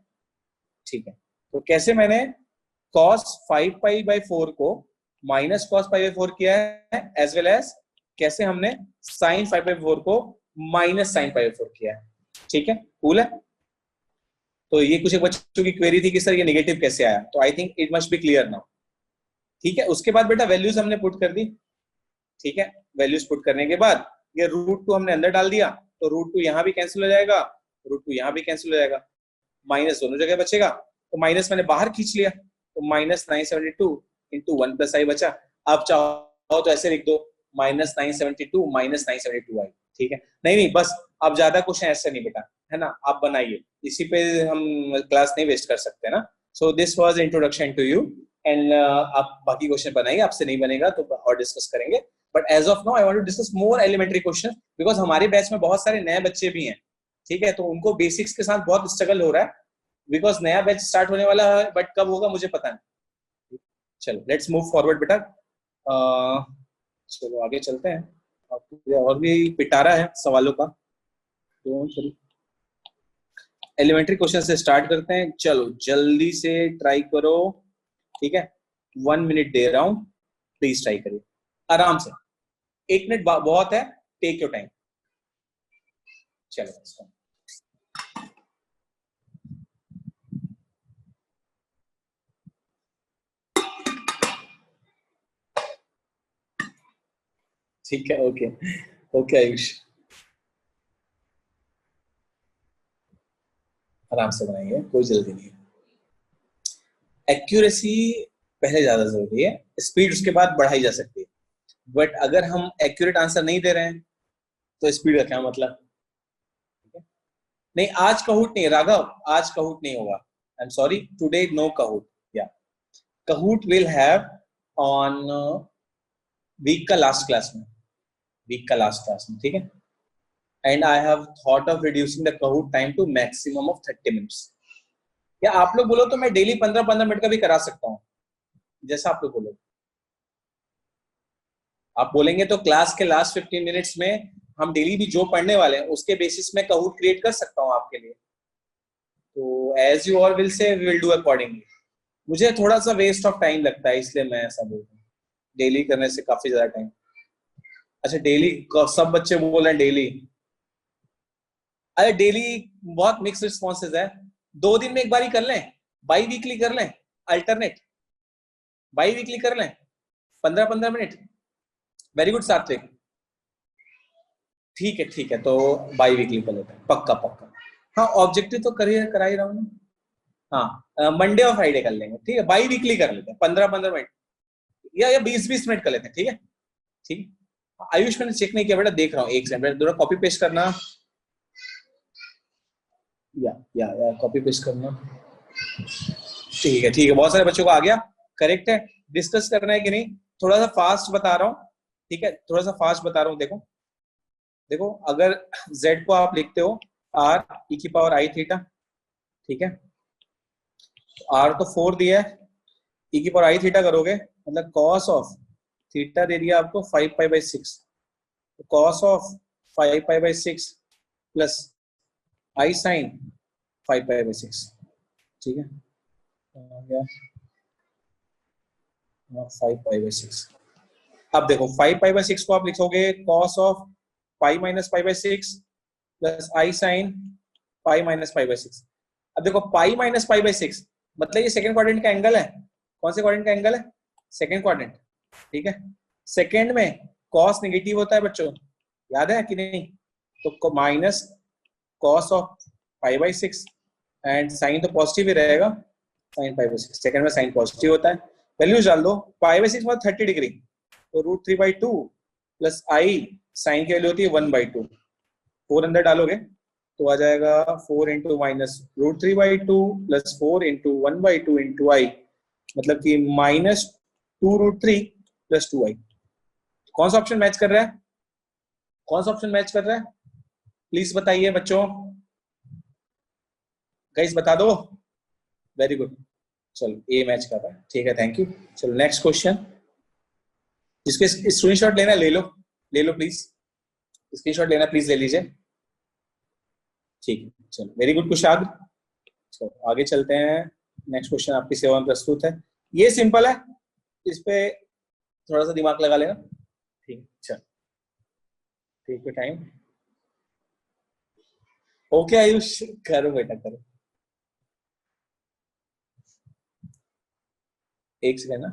ठीक है, तो कैसे मैंने cos 5/4 को माइनस cos 5/4 किया है, एज वेल एज कैसे हमने sin 5/4 को माइनस sin 5/4 किया है। ठीक है, कूल है। तो ये कुछ एक बच्चों की क्वेरी थी कि सर ये नेगेटिव कैसे आया, तो I think it must be clear now. ठीक है, उसके बाद बेटा वैल्यूज हमने पुट कर दी। ठीक है, वैल्यूज पुट करने के बाद ये √2 हमने अंदर डाल दिया, तो √2 यहाँ भी कैंसिल हो जाएगा, √2 यहाँ भी कैंसिल हो जाएगा, माइनस दोनों जगह बचेगा, तो माइनस मैंने बाहर खींच लिया, तो -972 इंटू 1 + i बचा। आप चाहो तो ऐसे लिख दो -972 -972 i। ठीक है, नहीं बस अब ज्यादा क्वेश्चन ऐसे नहीं बेटा, है ना, आप बनाइए, इसी पे हम क्लास नहीं वेस्ट कर सकते ना। So this was introduction to you and आप बाकी क्वेश्चन बनाइए, आपसे नहीं बनेगा तो और डिस्कस करेंगे। But as of now I want to discuss more elementary question, because हमारे बैच में बहुत सारे नए बच्चे भी हैं। ठीक है, तो उनको बेसिक्स के साथ बहुत स्ट्रगल हो रहा है, बिकॉज नया बैच स्टार्ट होने वाला है, बट कब होगा मुझे पता नहीं। चलो लेट्स मूव फॉरवर्ड बेटा, चलो आगे चलते हैं। और भी पिटारा है सवालों का, तो चलो एलिमेंट्री क्वेश्चन से स्टार्ट करते हैं। चलो जल्दी से ट्राई करो, ठीक है, 1 मिनट दे रहा हूं, प्लीज ट्राई करिए आराम से, 1 मिनट बहुत है, टेक योर टाइम। चलो ठीक है, ओके ओके आयुष, आराम से बनाइए, कोई जल्दी नहीं है। एक्यूरेसी पहले ज्यादा जरूरी है, स्पीड उसके बाद बढ़ाई जा सकती है, बट अगर हम एक्यूरेट आंसर नहीं दे रहे हैं तो स्पीड का क्या मतलब? नहीं आज कहूट नहीं राघव, आज कहूट नहीं होगा, I am sorry, today no Kahoot. Yeah Kahoot will have on week का लास्ट क्लास में, वीक का लास्ट क्लास में, ठीक है। And I have thought of reducing the Kahoot time to maximum of 30 minutes. या आप लोग बोलो तो मैं डेली 15-15 मिनट का भी करा सकता हूँ, जैसा आप लोग बोलो। आप बोलेंगे तो क्लास के लास्ट 15 मिनट्स में हम डेली भी जो पढ़ने वाले हैं उसके बेसिस में कहूट क्रिएट कर सकता हूँ आपके लिए। तो as you all will say we will do accordingly. मुझे थोड़ा सा वेस्ट ऑफ टाइम लगता है, इसलिए मैं ऐसा बोल रहा हूँ, डेली करने से काफी ज्यादा टाइम। अच्छा डेली सब बच्चे बोल रहे हैं डेली, अरे डेली बहुत मिक्स रिस्पॉन्सेज है। 2 दिन में एक बार ही कर लें, बाई वीकली कर लें, अल्टरनेट बाई वीकली कर लें, 15-15 मिनट। वेरी गुड सात्विक, ठीक है, तो बाई वीकली कर लेते हैं, पक्का पक्का। हाँ ऑब्जेक्टिव तो करा ही रहा हूँ, हाँ मंडे और फ्राइडे कर लेंगे, ठीक है, बाई वीकली कर लेते हैं, 15-15 मिनट या 20-20 मिनट कर लेते हैं, ठीक है। ठीक, आयुष मैंने चेक नहीं किया बेटा, देख रहा हूँ, एक सेकंड थोड़ा कॉपी पेस्ट करना, या कॉपी पेस्ट करना, ठीक है, बहुत सारे बच्चों को आ गया, करेक्ट है। डिस्कस करना है कि नहीं, थोड़ा सा फास्ट बता रहा हूँ, ठीक है, थोड़ा सा फास्ट बता रहा हूँ। देखो अगर z को आप लिखते हो r e⁻i थीटा, ठीक है, r तो 4 दिया है, e⁻i थीटा करोगे मतलब cos ऑफ थीटा दे दिया आपको 5π/6, तो cos of 5π/6 plus i sin 5π/6, ठीक है, 5π/6। अब देखो 5π/6 को आप लिखोगे cos of pi minus π/6 plus i sin pi minus π/6। अब देखो पाई माइनस π/6 मतलब ये सेकंड क्वाड्रेंट का एंगल है। कौन से क्वाड्रेंट का एंगल है? सेकंड क्वाड्रेंट, ठीक है। सेकंड में cos नेगेटिव होता है बच्चों, याद है कि नहीं? तो minus cos of π/6 and sine तो पॉजिटिव ही रहेगा, sin π/6। सेकंड में साइन पॉजिटिव होता है, वैल्यूज डाल दो, π/6 मतलब 30 डिग्री, तो √3/2 प्लस i साइन की वैल्यू होती है 1/2, 4 अंदर डालोगे तो आ जाएगा 4 into minus √3/2 plus 4 into 1/2 into i मतलब कि -2√3 + 2i। कौन सा ऑप्शन मैच कर रहा है? कौन सा ऑप्शन मैच कर रहा है? प्लीज बताइए बच्चों, गाइस बता दो। वेरी गुड, चलो ए मैच कर रहा है, ठीक है, थैंक यू। चलो नेक्स्ट क्वेश्चन, जिसके स्क्रीनशॉट लेना ले लो, ले लो प्लीज, स्क्रीनशॉट लेना प्लीज ले लीजिए, ठीक है। चलो वेरी गुड कुशाग, चलो आगे चलते हैं। नेक्स्ट क्वेश्चन आपकी सेवा में प्रस्तुत है, ये सिंपल है, इस पे थोड़ा सा दिमाग लगा लेना, ठीक। चलो ठीक है, टाइम ओके आयुष, करो बेटा करो, एक सेकेंड ना।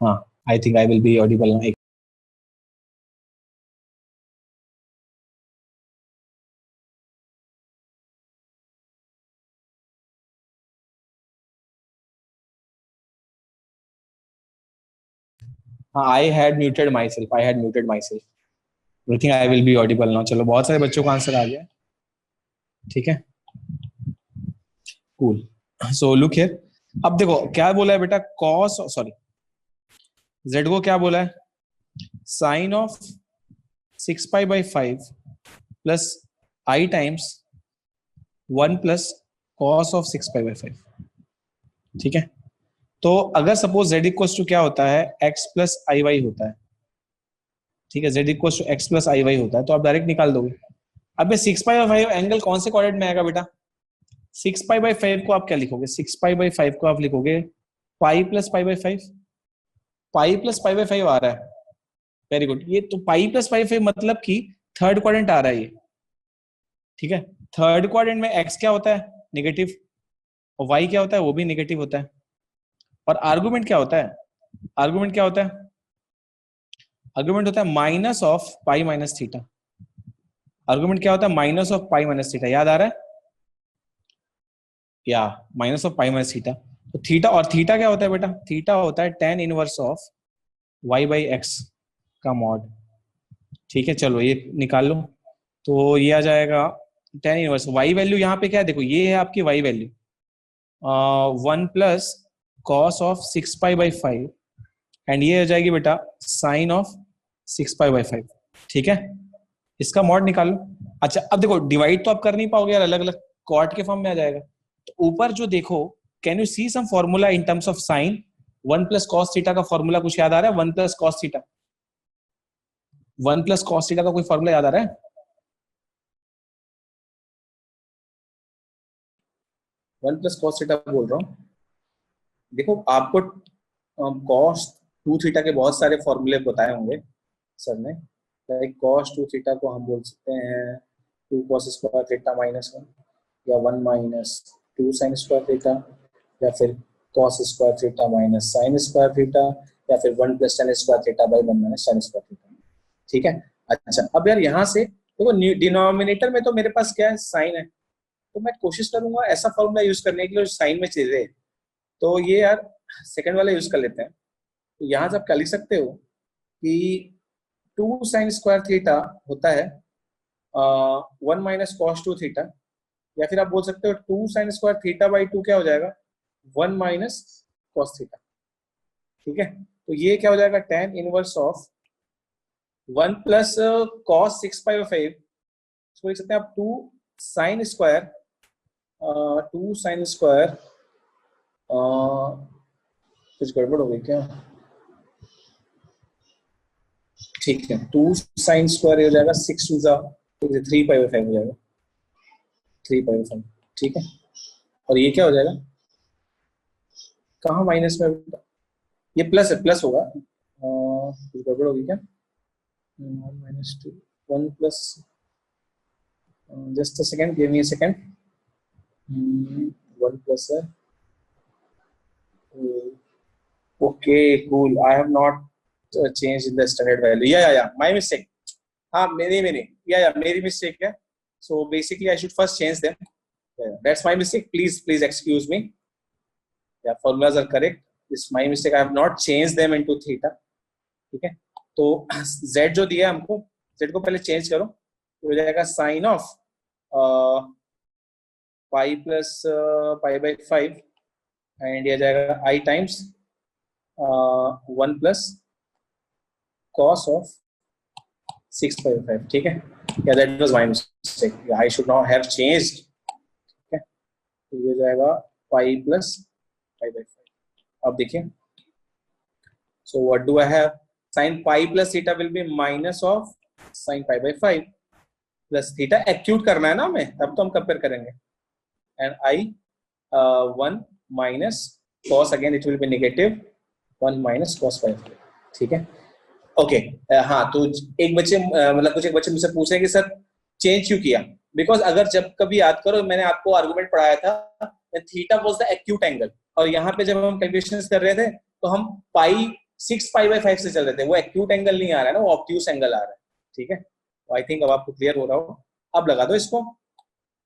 हाँ, I think I will be audible now. हाँ, I had muted myself, I had muted myself, I think I will be audible now. चलो बहुत सारे बच्चों का आंसर आ गया, ठीक है, कूल। सो लुक हियर, अब देखो क्या बोला है बेटा, कॉस, सॉरी जेड को क्या बोला है, sine of 6π/5 plus i times 1 plus cos of 6π/5, ठीक है। तो अगर सपोज z इक्वल्स टू क्या होता है, x प्लस आई वाई होता है, ठीक है, z equals to x plus i y होता है, तो आप डायरेक्ट निकाल दोगे। अब ये 6π/5 एंगल कौन से कोऑर्डिनेट में आएगा बेटा, 6π/5 को आप क्या लिखोगे, 6π/5 को आप लिखोगे पाई प्लस π/5, पाई प्लस π/5 आ रहा है, वेरी गुड। ये तो पाई प्लस π/5 मतलब कि थर्ड क्वाड्रेंट आ रहा है ये, ठीक है। थर्ड क्वाड्रेंट में x क्या होता है, नेगेटिव, और y क्या होता है, वो भी नेगेटिव होता है। और आर्गुमेंट क्या होता है, आर्गुमेंट क्या होता है, आर्गुमेंट होता है minus of pi minus theta. Argument क्या होता है, minus of pi minus theta, याद आ रहा है, या minus of pi minus theta. तो थीटा, और थीटा क्या होता है बेटा, थीटा होता है tan इनवर्स ऑफ y/x का मॉड, ठीक है। चलो ये निकाल लो, तो ये आ जाएगा tan इनवर्स y वैल्यू, यहाँ पे क्या है देखो, ये है आपकी y value 1 plus cos of 6π/5, and ये हो जाएगी बेटा साइन ऑफ 6π/5, ठीक है। इसका मॉड निकालो। अच्छा अब देखो, डिवाइड तो आप कर नहीं पाओगे यार, अलग अलग कॉट के फॉर्म में आ जाएगा। तो ऊपर जो देखो, can you see some formula in terms of sine, 1 plus cos theta का फॉर्मूला कुछ याद आ रहा है, 1 plus cos theta, 1 plus cos theta का कोई फॉर्मूला याद आ रहा है, 1 प्लस कॉस थीटा बोल रहा हूँ। देखो आपको कॉस 2 थीटा के बहुत सारे फॉर्मूले बताए होंगे सर ने, लाइक कॉस 2 थीटा को हम बोल सकते हैं 2 cos स्क्वायर थीटा -1, या 1 माइनस 2 साइन स्क्वायर थीटा, या फिर cos square theta minus sine square theta, या फिर 1 plus tan square theta by 1 minus tan square theta, ठीक है। अच्छा अब यार यहाँ से देखो, डिनोमिनेटर में तो मेरे पास क्या है, साइन है, तो मैं कोशिश करूंगा ऐसा फॉर्मूला यूज करने के लिए साइन में चीजें, तो ये यार सेकंड वाला यूज कर लेते हैं। तो यहाँ से आप क्या लिख सकते हो कि 2 साइन स्क्वायर थीटा होता है 1 माइनस कॉस 2 थीटा, या फिर आप बोल सकते हो 2 साइन स्क्वायर थीटा बाई 2 क्या हो जाएगा, 1 माइनस कॉस थीटा, ठीक है। तो ये क्या हो जाएगा, tan inverse of 1 plus cos 6π/5, इसको लिख सकते हैं आप 2 साइन स्क्वायर, 2 साइन स्क्वायर, कुछ गड़बड़ हो गई क्या, ठीक है, 2 साइन स्क्वायर हो जाएगा 6 2 3π/5 हो जाएगा, 3π/5, ठीक है। और ये क्या हो जाएगा, कहाँ माइनस में, ये प्लस है, प्लस होगा, कुछ गड़बड़ होगी क्या, 1 - 1 plus, just a second, give me a second, 1 plus है, okay cool, I have not changed in the standard value, yeah my mistake, हाँ मेरी mistake है, so basically I should first change them, that's my mistake, please excuse me, yeah formulas are correct, it's my mistake, I have not changed them into theta, ठीक है। तो z जो दिया है हमको, z को पहले चेंज करो, तो हो जाएगा sine of pi plus pi by 5 and ये जाएगा i times 1 plus cos of 6/5. ठीक है, या that was my mistake, I should not have changed. ठीक है, तो ये जाएगा पाई प्लस पाई बाई 5. अब देखिए, so what do I have? Sin pi plus theta will be minus of sin pi by 5 plus theta acute करना है ना हमें, तब तो हम कंपेयर करेंगे. And I 1 minus cos, again it will be negative 1 minus cos by 5. ठीक है, ओके. हाँ, तो एक बच्चे मतलब कुछ एक बच्चे मुझसे पूछ रहे हैं कि सर चेंज क्यों किया? बिकॉज अगर जब कभी याद करो, मैंने आपको आर्गुमेंट पढ़ाया था, theta was the acute angle, और यहाँ पे जब हम कैलकुलेशंस कर रहे थे तो हम पाई 6π/5 से चल रहे थे. वो एक्यूट एंगल नहीं आ रहा है ना, वो ऑब्ट्यूस एंगल आ रहा है. ठीक है, तो आई थिंक अब आपको क्लियर हो रहा हो. अब लगा दो इसको,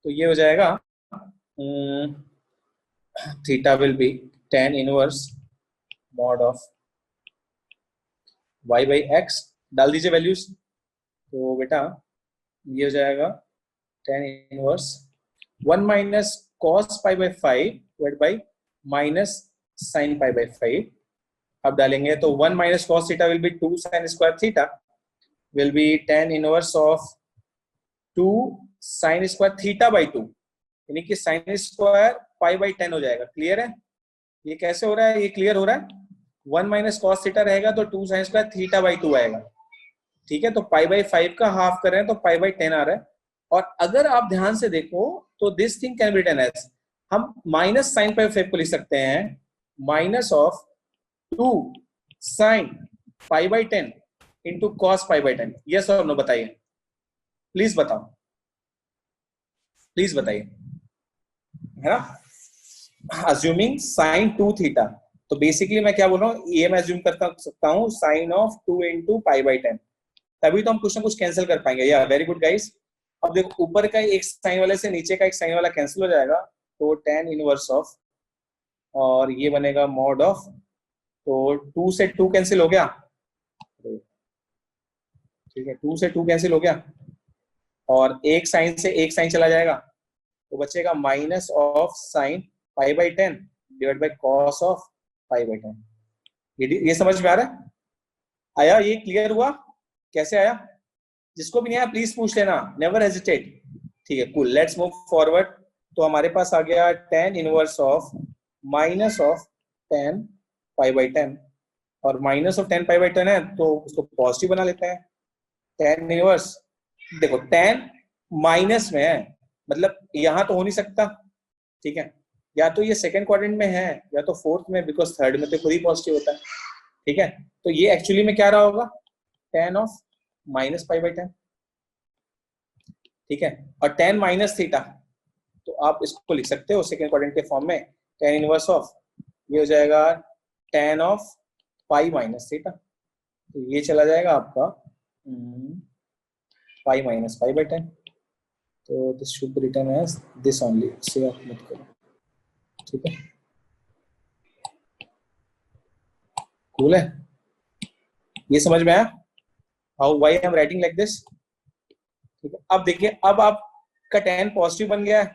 तो ये हो जाएगा theta will be tan inverse mod of y by x. डाल दीजिए वैल्यूज. तो बेटा ये हो जाएगा tan inverse 1 minus cos π/5 divide by minus sin π/5. अब डालेंगे तो 1 minus cos theta will be 2 sin square theta will be tan inverse of 2 sin square theta by 2, यानी कि sin स्क्वायर π/10 हो जाएगा. क्लियर है? ये कैसे हो रहा है? ये क्लियर हो रहा है. 1 माइनस cos थीटा रहेगा तो 2 sin स्क्वायर थीटा बाई 2 आएगा. ठीक है, तो π/5 का हाफ कर रहे हैं तो π/10 आ रहा है. और अगर आप ध्यान से देखो तो this thing can be written as, हम माइनस sin π/5 को लिख सकते हैं minus of 2 sin π/10 into cos π/10. Yes और नो बताइए, प्लीज बताओ, प्लीज बताइए, है ना. अज्यूमिंग sin 2 थीटा, तो बेसिकली मैं क्या बोल रहा हूँ, ये मैं अज्यूम करता सकता हूँ sin ऑफ 2 इंटू π/10, तभी तो हम कुछ ना कुछ कैंसिल कर पाएंगे. या वेरी गुड गाइस. अब देखो, ऊपर का एक साइन वाले से नीचे का एक साइन वाला कैंसिल हो जाएगा, तो tan इनवर्स ऑफ, और ये बनेगा मॉड ऑफ, तो 2 से 2 कैंसिल हो गया. ठीक है, 2 से 2 कैंसिल हो गया, और एक साइन से एक साइन चला जाएगा, तो बचेगा minus of sine π/10 divide by cos of π/10. ये समझ में आ रहा है? आया? ये क्लियर हुआ? कैसे आया? जिसको भी नहीं आया प्लीज पूछ लेना, नेवर हेजिटेट. ठीक है, कूल. Let's move forward. तो हमारे पास आ गया tan inverse of minus of tan π/10, और माइनस ऑफ tan π/10 है तो उसको पॉजिटिव बना लेते हैं. tan इनवर्स, देखो tan माइनस में है, मतलब यहां तो हो नहीं सकता. ठीक है, या तो ये सेकंड क्वाड्रेंट में है या तो फोर्थ में, बिकॉज थर्ड में तो खुद ही पॉजिटिव होता है. ठीक है, तो ये एक्चुअली में क्या रहा होगा, tan ऑफ माइनस π/10. ठीक है, और tan माइनस थीटा, तो आप इसको लिख सकते हो सेकंड क्वाड्रेंट के फॉर्म में, tan इनवर्स ऑफ, ये हो जाएगा tan of pi minus theta. तो ये चला जाएगा आपका पाई माइनस π/10. तो this should be written as this only, इसे आप मत करो. ठीक है, कूल है? ये समझ में आया how why I am writing like this? ठीक है, अब देखिए, अब आपका tan पॉजिटिव बन गया है,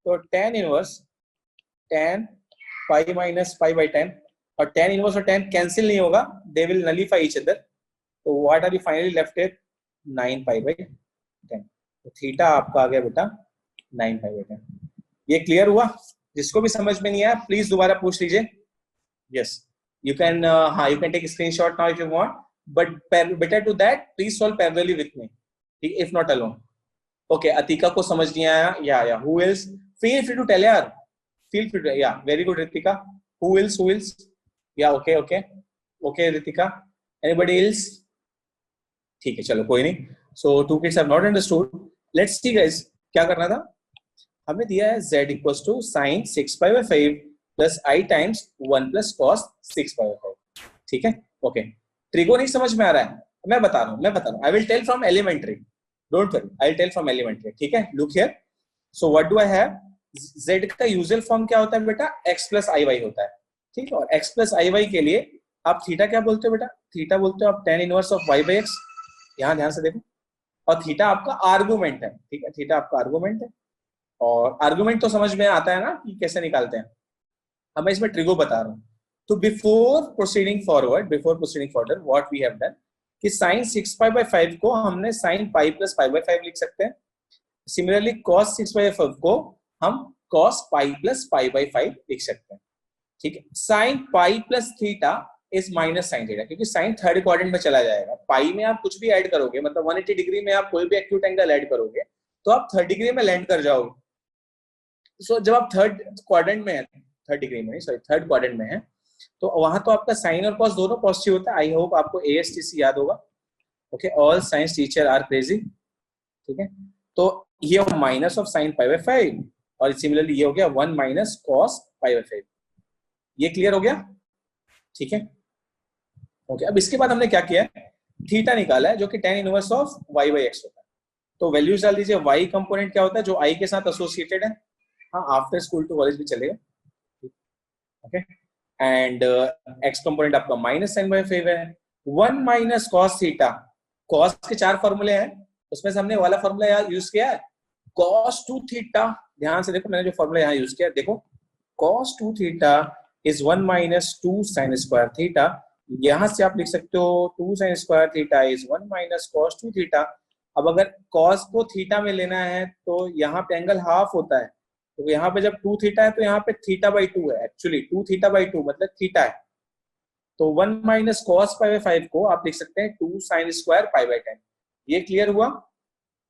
तो tan इनवर्स tan पाई माइनस π/10, और tan इनवर्स और tan कैंसिल नहीं होगा, they will nullify each other. तो what are you finally left with 9π/10. तो थीटा आपका आ गया बेटा 9π/10. ये क्लियर हुआ? जिसको भी समझ में नहीं आया प्लीज दोबारा पूछ लीजिए. यस, यू कैन, हाँ, you can take screenshot now if you want, but better to that please solve parallelly with me, if not alone. Okay, Atika को समझ नहीं आया? Yeah who else? Feel free to tell यार, feel free to. Yeah very good Ritika. Who else? Yeah okay Ritika. Anybody else? ठीक है, चलो कोई नहीं. सो 2 kids have not understood. Let's see guys, क्या करना था. हमें दिया है z equals to sin 6π/5 plus i times 1 plus cos 6π/5. ठीक है, ओके. ट्रिगो नहीं समझ में आ रहा है? मैं बता रहा हूँ. I will tell from elementary. Don't worry, I will tell from elementary. ठीक है, look here. So what do I have? z का यूजुअल फॉर्म क्या होता है बेटा? x plus iy होता है. ठीक है, और x plus iy के लिए आप थीटा क्या बोलते हो बेटा? थीटा बोलते हो आप tan inverse of y by x. यहाँ ध्यान से देखो, और थीटा आपका आर्गुमेंट है, ठीक है, थीटा आपका आर्गुमेंट है। और आर्गुमेंट तो समझ में आता है ना कि कैसे निकालते हैं। अब मैं इसमें ट्रिगो बता रहा हूँ। तो before proceeding forward what we have done कि sin 6 पाई बाई 5 को हमने sin pi plus pi by 5 लिख सकते हैं। सिमिलरली cos 6 बाई 5 को हम cos pi plus pi by 5 लिख सकते हैं, ठीक है। sin pi plus theta is minus sin theta, क्योंकि sin थर्ड क्वाड्रेंट में चला जाएगा। पाई में आप कुछ भी ऐड करोगे, मतलब 180 डिग्री में आप कोई भी एक्यूट एंगल ऐड करोगे तो आप थर्ड डिग्री में लैंड कर जाओगे। सो जब आप थर्ड क्वाड्रेंट में है, थर्ड डिग्री में सॉरी थर्ड क्वाड्रेंट में है, तो वहां तो आपका साइन और कॉस दोनों पॉजिटिव होता है। आई होप आपको एएसटीसी याद होगा। Okay, all science teacher are crazy, ठीक है। तो ये minus of sine pi by 5 और सिमिलरली ये हो गया 1 माइनस कॉस पाई बाई 5। ये क्लियर हो गया, ठीक है। ओके, अब इसके बाद हमने क्या किया है, थीटा निकाला है जो कि tan inverse of y by x होता है। तो वैल्यूज डाल दीजिए। y कंपोनेंट क्या होता है, जो i के साथ एसोसिएटेड है। हाँ, आफ्टर स्कूल टू कॉलेज भी चलेगा, ओके। एंड x कंपोनेंट आपका माइनस साइन बाई 5 है। 1 माइनस कॉस थीटा, कॉस के 4 फॉर्मूले हैं, उसमें से हमने वाला फॉर्मूला यूज किया है cos 2 थीटा। ध्यान से देखो, मैंने जो फॉर्मूला यहाँ यूज किया, देखो cos 2 theta is 1 minus 2 sine square theta. यहां से आप लिख सकते हो 2 sine square theta is 1 minus cos 2 theta. अब अगर cos को थीटा में लेना है तो यहाँ पे एंगल हाफ होता है, तो यहाँ पे जब 2 थीटा है तो यहाँ पे थीटा बाई 2 है। एक्चुअली 2 थीटा बाई 2 मतलब थीटा है। तो 1 माइनस कॉस पाई बाई 5 को आप लिख सकते हैं 2 साइन स्क्वायर पाई बाई 10। ये क्लियर हुआ।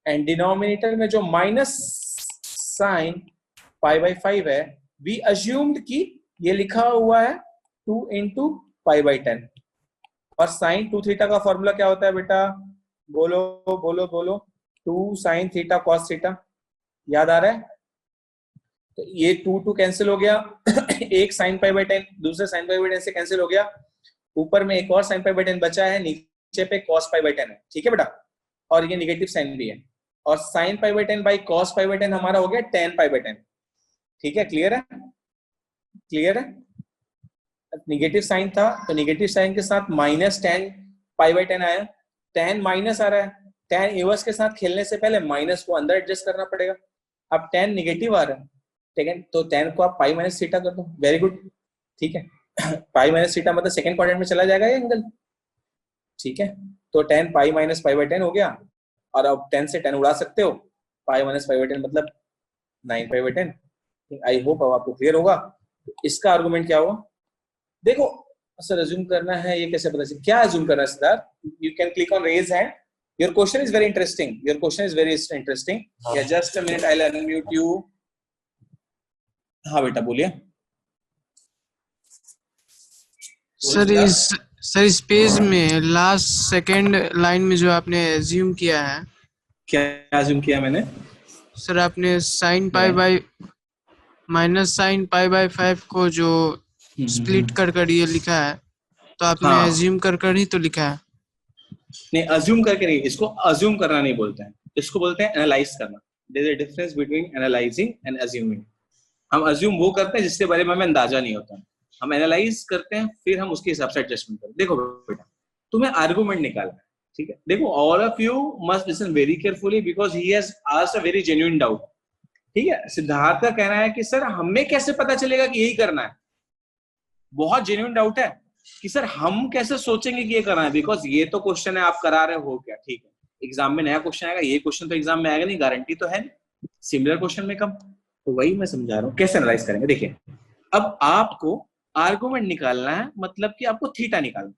एंड डिनोमिनेटर में जो माइनस साइन पाई बाई 5 है, वी अज्यूम्ड कि ये लिखा हुआ है 2 इंटू पाई बाई 10। और साइन 2 थीटा का फॉर्मूला क्या होता है बेटा, बोलो बोलो बोलो, 2 साइन थीटा कॉस थीटा, याद आ रहा है? तो ये 2 कैंसिल हो गया एक साइन पाई बाई 10 दूसरे साइन पाई बाई 10 से कैंसिल हो गया। ऊपर में एक और साइन पाई बाई 10 बचा है, नीचे पे कॉस पाई बाई 10 है, ठीक है बेटा। और ये नेगेटिव साइन भी है। और sign pi by 10 by cos pi by 10 हमारा हो गया tan पाई बाई 10, ठीक है। क्लियर है, क्लियर है। नेगेटिव साइन था तो नेगेटिव साइन के साथ माइनस tan पाई बाई 10 आया। tan माइनस आ रहा है, tan इनवर्स के साथ खेलने से पहले माइनस को अंदर एडजस्ट करना पड़ेगा। अब tan नेगेटिव आ रहा है, ठीक है, तो tan को आप पाई माइनस थीटा कर दो। वेरी गुड, ठीक है। पाई माइनस थीटा मतलब सेकंड क्वाड्रेंट में चला जाएगा ये एंगल, ठीक है। तो tan pi minus pi by 10 हो गया। और अब 10 से 10 उड़ा सकते हो, पाई माइनस पाई बाई 10 मतलब 9 पाई बाई 10। आई होप अब आपको क्लियर होगा। तो इसका आर्गुमेंट क्या हुआ, देखो सर अज्यूम करना है, ये कैसे पता चले क्या अज्यूम करना है Siddharth? You can click on raise hand. Your question is very interesting, your question is very interesting. Yeah just a minute, I will unmute you. हाँ बेटा बोलिए। सर इस पेज में लास्ट सेकंड लाइन में जो आपने एज्यूम किया है, क्या एज्यूम किया मैंने? सर आपने sign pi by minus sign pi by 5 को जो स्प्लिट कर ये लिखा है, तो आपने हाँ। एज्यूम कर ही तो लिखा है। नहीं, अज्यूम करके नहीं, इसको अज्यूम करना नहीं बोलते हैं, इसको बोलते हैं एनालाइज करना। There is a difference between analysing and assuming. हम अज्यूम वो करते हैं जिसके बारे में हमें अंदाजा नहीं होता, हम एनालाइज करते हैं, फिर हम उसके हिसाब से एडजस्टमेंट करते हैं। देखो बेटा, तुम्हें आर्गुमेंट निकालना है, ठीक है। देखो all of you must listen very carefully because he has asked a very genuine doubt, ठीक है। सिद्धार्थ का कहना है कि सर हमें कैसे पता चलेगा कि यही करना है। बहुत जेन्युइन डाउट है कि सर हम कैसे सोचेंगे कि ये करना है, बिकॉज ये तो क्वेश्चन है आप करा रहे हो क्या, ठीक है। एग्जाम में नया क्वेश्चन आएगा, ये क्वेश्चन तो एग्जाम में आएगा नहीं, गारंटी तो है नहीं। सिमिलर क्वेश्चन में कम, तो वही मैं समझा रहा हूँ कैसे एनालाइज करेंगे। देखिए, अब आपको आर्गुमेंट निकालना है, मतलब कि आपको थीटा निकालना,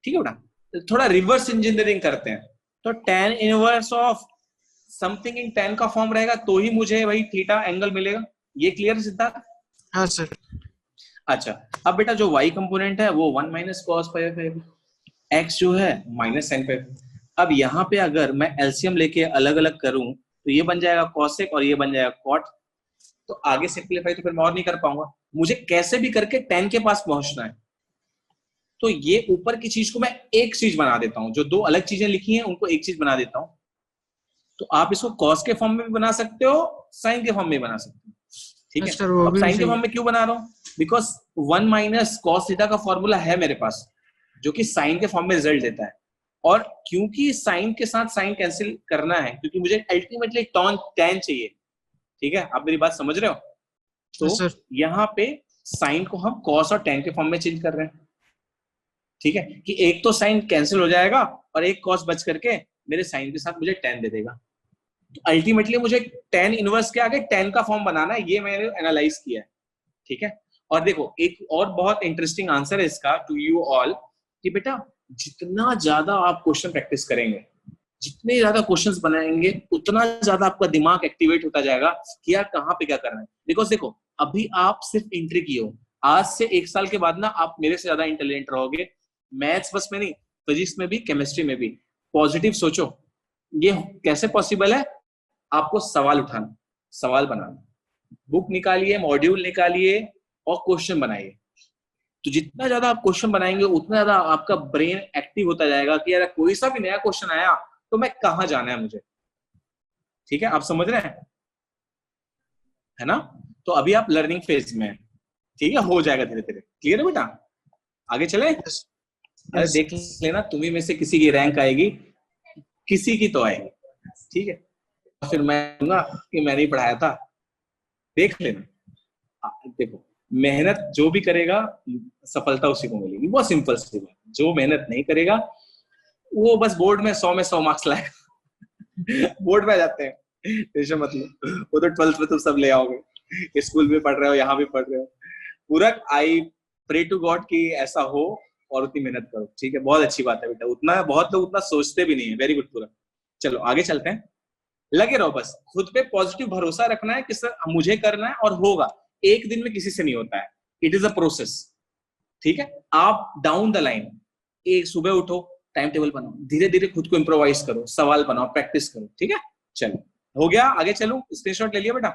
ठीक है बेटा। थोड़ा रिवर्स इंजीनियरिंग करते हैं। तो tan inverse of something in tan का फॉर्म रहेगा तो ही मुझे वही थीटा एंगल मिलेगा। ये क्लियर है सिद्धार्थ? हाँ सर। अच्छा, अब बेटा जो y कंपोनेंट है वो 1 minus cos pi by 5, x जो है माइनस साइन पाई। अब यहाँ पे अगर मैं एलसीएम लेके अलग अलग करूं तो ये बन जाएगा कॉसेक और ये बन जाएगा कॉट। तो आगे सिंपलीफाई तो फिर मैं और नहीं कर पाऊंगा, मुझे कैसे भी करके tan के पास पहुंचना है। तो ये ऊपर की चीज को मैं एक चीज बना देता हूं, जो दो अलग चीजें लिखी हैं उनको एक चीज बना देता हूं। तो आप इसको कॉस के फॉर्म में भी बना सकते हो, साइन के फॉर्म में भी बना सकते हो, ठीक है। अब साइन के फॉर्म में क्यों बना रहा हूं, बिकॉज 1 माइनस कॉस थीटा का फॉर्मूला है मेरे पास, जो कि साइन के फॉर्म में रिजल्ट देता है। और क्योंकि साइन के साथ साइन कैंसिल करना है, क्योंकि मुझे अल्टीमेटली टैन चाहिए, ठीक है, आप मेरी बात समझ रहे हो? तो सर यहाँ पे साइन को हम कॉस और टैन के फॉर्म में चेंज कर रहे हैं, ठीक है, कि एक तो साइन कैंसिल हो जाएगा और एक कॉस बच करके मेरे साइन के साथ मुझे टैन दे देगा। तो अल्टीमेटली मुझे टैन इनवर्स के आगे टैन का फॉर्म बनाना है, ये मैंने एनालाइज किया है, ठीक है। और देखो एक और बहुत इंटरेस्टिंग आंसर है इसका टू यू ऑल, कि बेटा जितना ज्यादा आप क्वेश्चन प्रैक्टिस करेंगे, जितने ज्यादा क्वेश्चंस बनाएंगे, उतना ज्यादा आपका दिमाग एक्टिवेट होता जाएगा कि यार कहाँ पे क्या करना है। बिकॉज देखो अभी आप सिर्फ एंट्री किए हो, आज से 1 साल के बाद ना आप मेरे से ज्यादा इंटेलिजेंट रहोगे, मैथ्स बस में नहीं, फिजिक्स में भी, केमिस्ट्री में भी। पॉजिटिव सोचो, ये कैसे पॉसिबल है? आपको सवाल उठाना, सवाल बनाना, बुक निकालिए, मॉड्यूल निकालिए और क्वेश्चन बनाइए। तो जितना ज्यादा आप क्वेश्चन बनाएंगे उतना ज्यादा आपका ब्रेन एक्टिव होता जाएगा कि यार कोई सा भी नया क्वेश्चन आया तो मैं कहाँ जाना है मुझे, ठीक है, आप समझ रहे हैं, है ना? तो अभी आप लर्निंग फेज में हैं, ठीक है, हो जाएगा धीरे धीरे। क्लियर है बेटा? आगे चले? अरे देख लेना, तुम्ही में से किसी की रैंक आएगी, किसी की तो आएगी, ठीक है, फिर मैं कहूंगा कि मैंने ही पढ़ाया था, देख लेना। देखो मेहनत जो भी करेगा सफलता उसी को मिलेगी, बहुत सिंपल सी बात। जो मेहनत नहीं करेगा वो बस बोर्ड में 100 में 100 मार्क्स लाएगा बोर्ड में आ जाते हैं, टेंशन मत लो, वो तो 12th में तुम सब ले आओगे, स्कूल में पढ़ रहे हो, यहाँ भी पढ़ रहे हो। पूरा आई प्रे टू गॉड कि ऐसा हो और उतनी मेहनत करो, ठीक है, बहुत अच्छी बात है बेटा। उतना बहुत लोग उतना सोचते भी नहीं है, वेरी गुड पूरा। चलो आगे चलते हैं, लगे रहो, बस खुद पे पॉजिटिव भरोसा रखना है कि सर मुझे करना है और होगा, एक दिन में किसी से नहीं होता है, इट इज अ प्रोसेस, ठीक है। आप डाउन द लाइन एक सुबह उठो, टाइम टेबल बनाओ, धीरे धीरे खुद को इम्प्रोवाइज करो, सवाल बनाओ, प्रैक्टिस करो, ठीक है। चलो हो गया, आगे चलो, स्क्रीनशॉट ले लिया बेटा।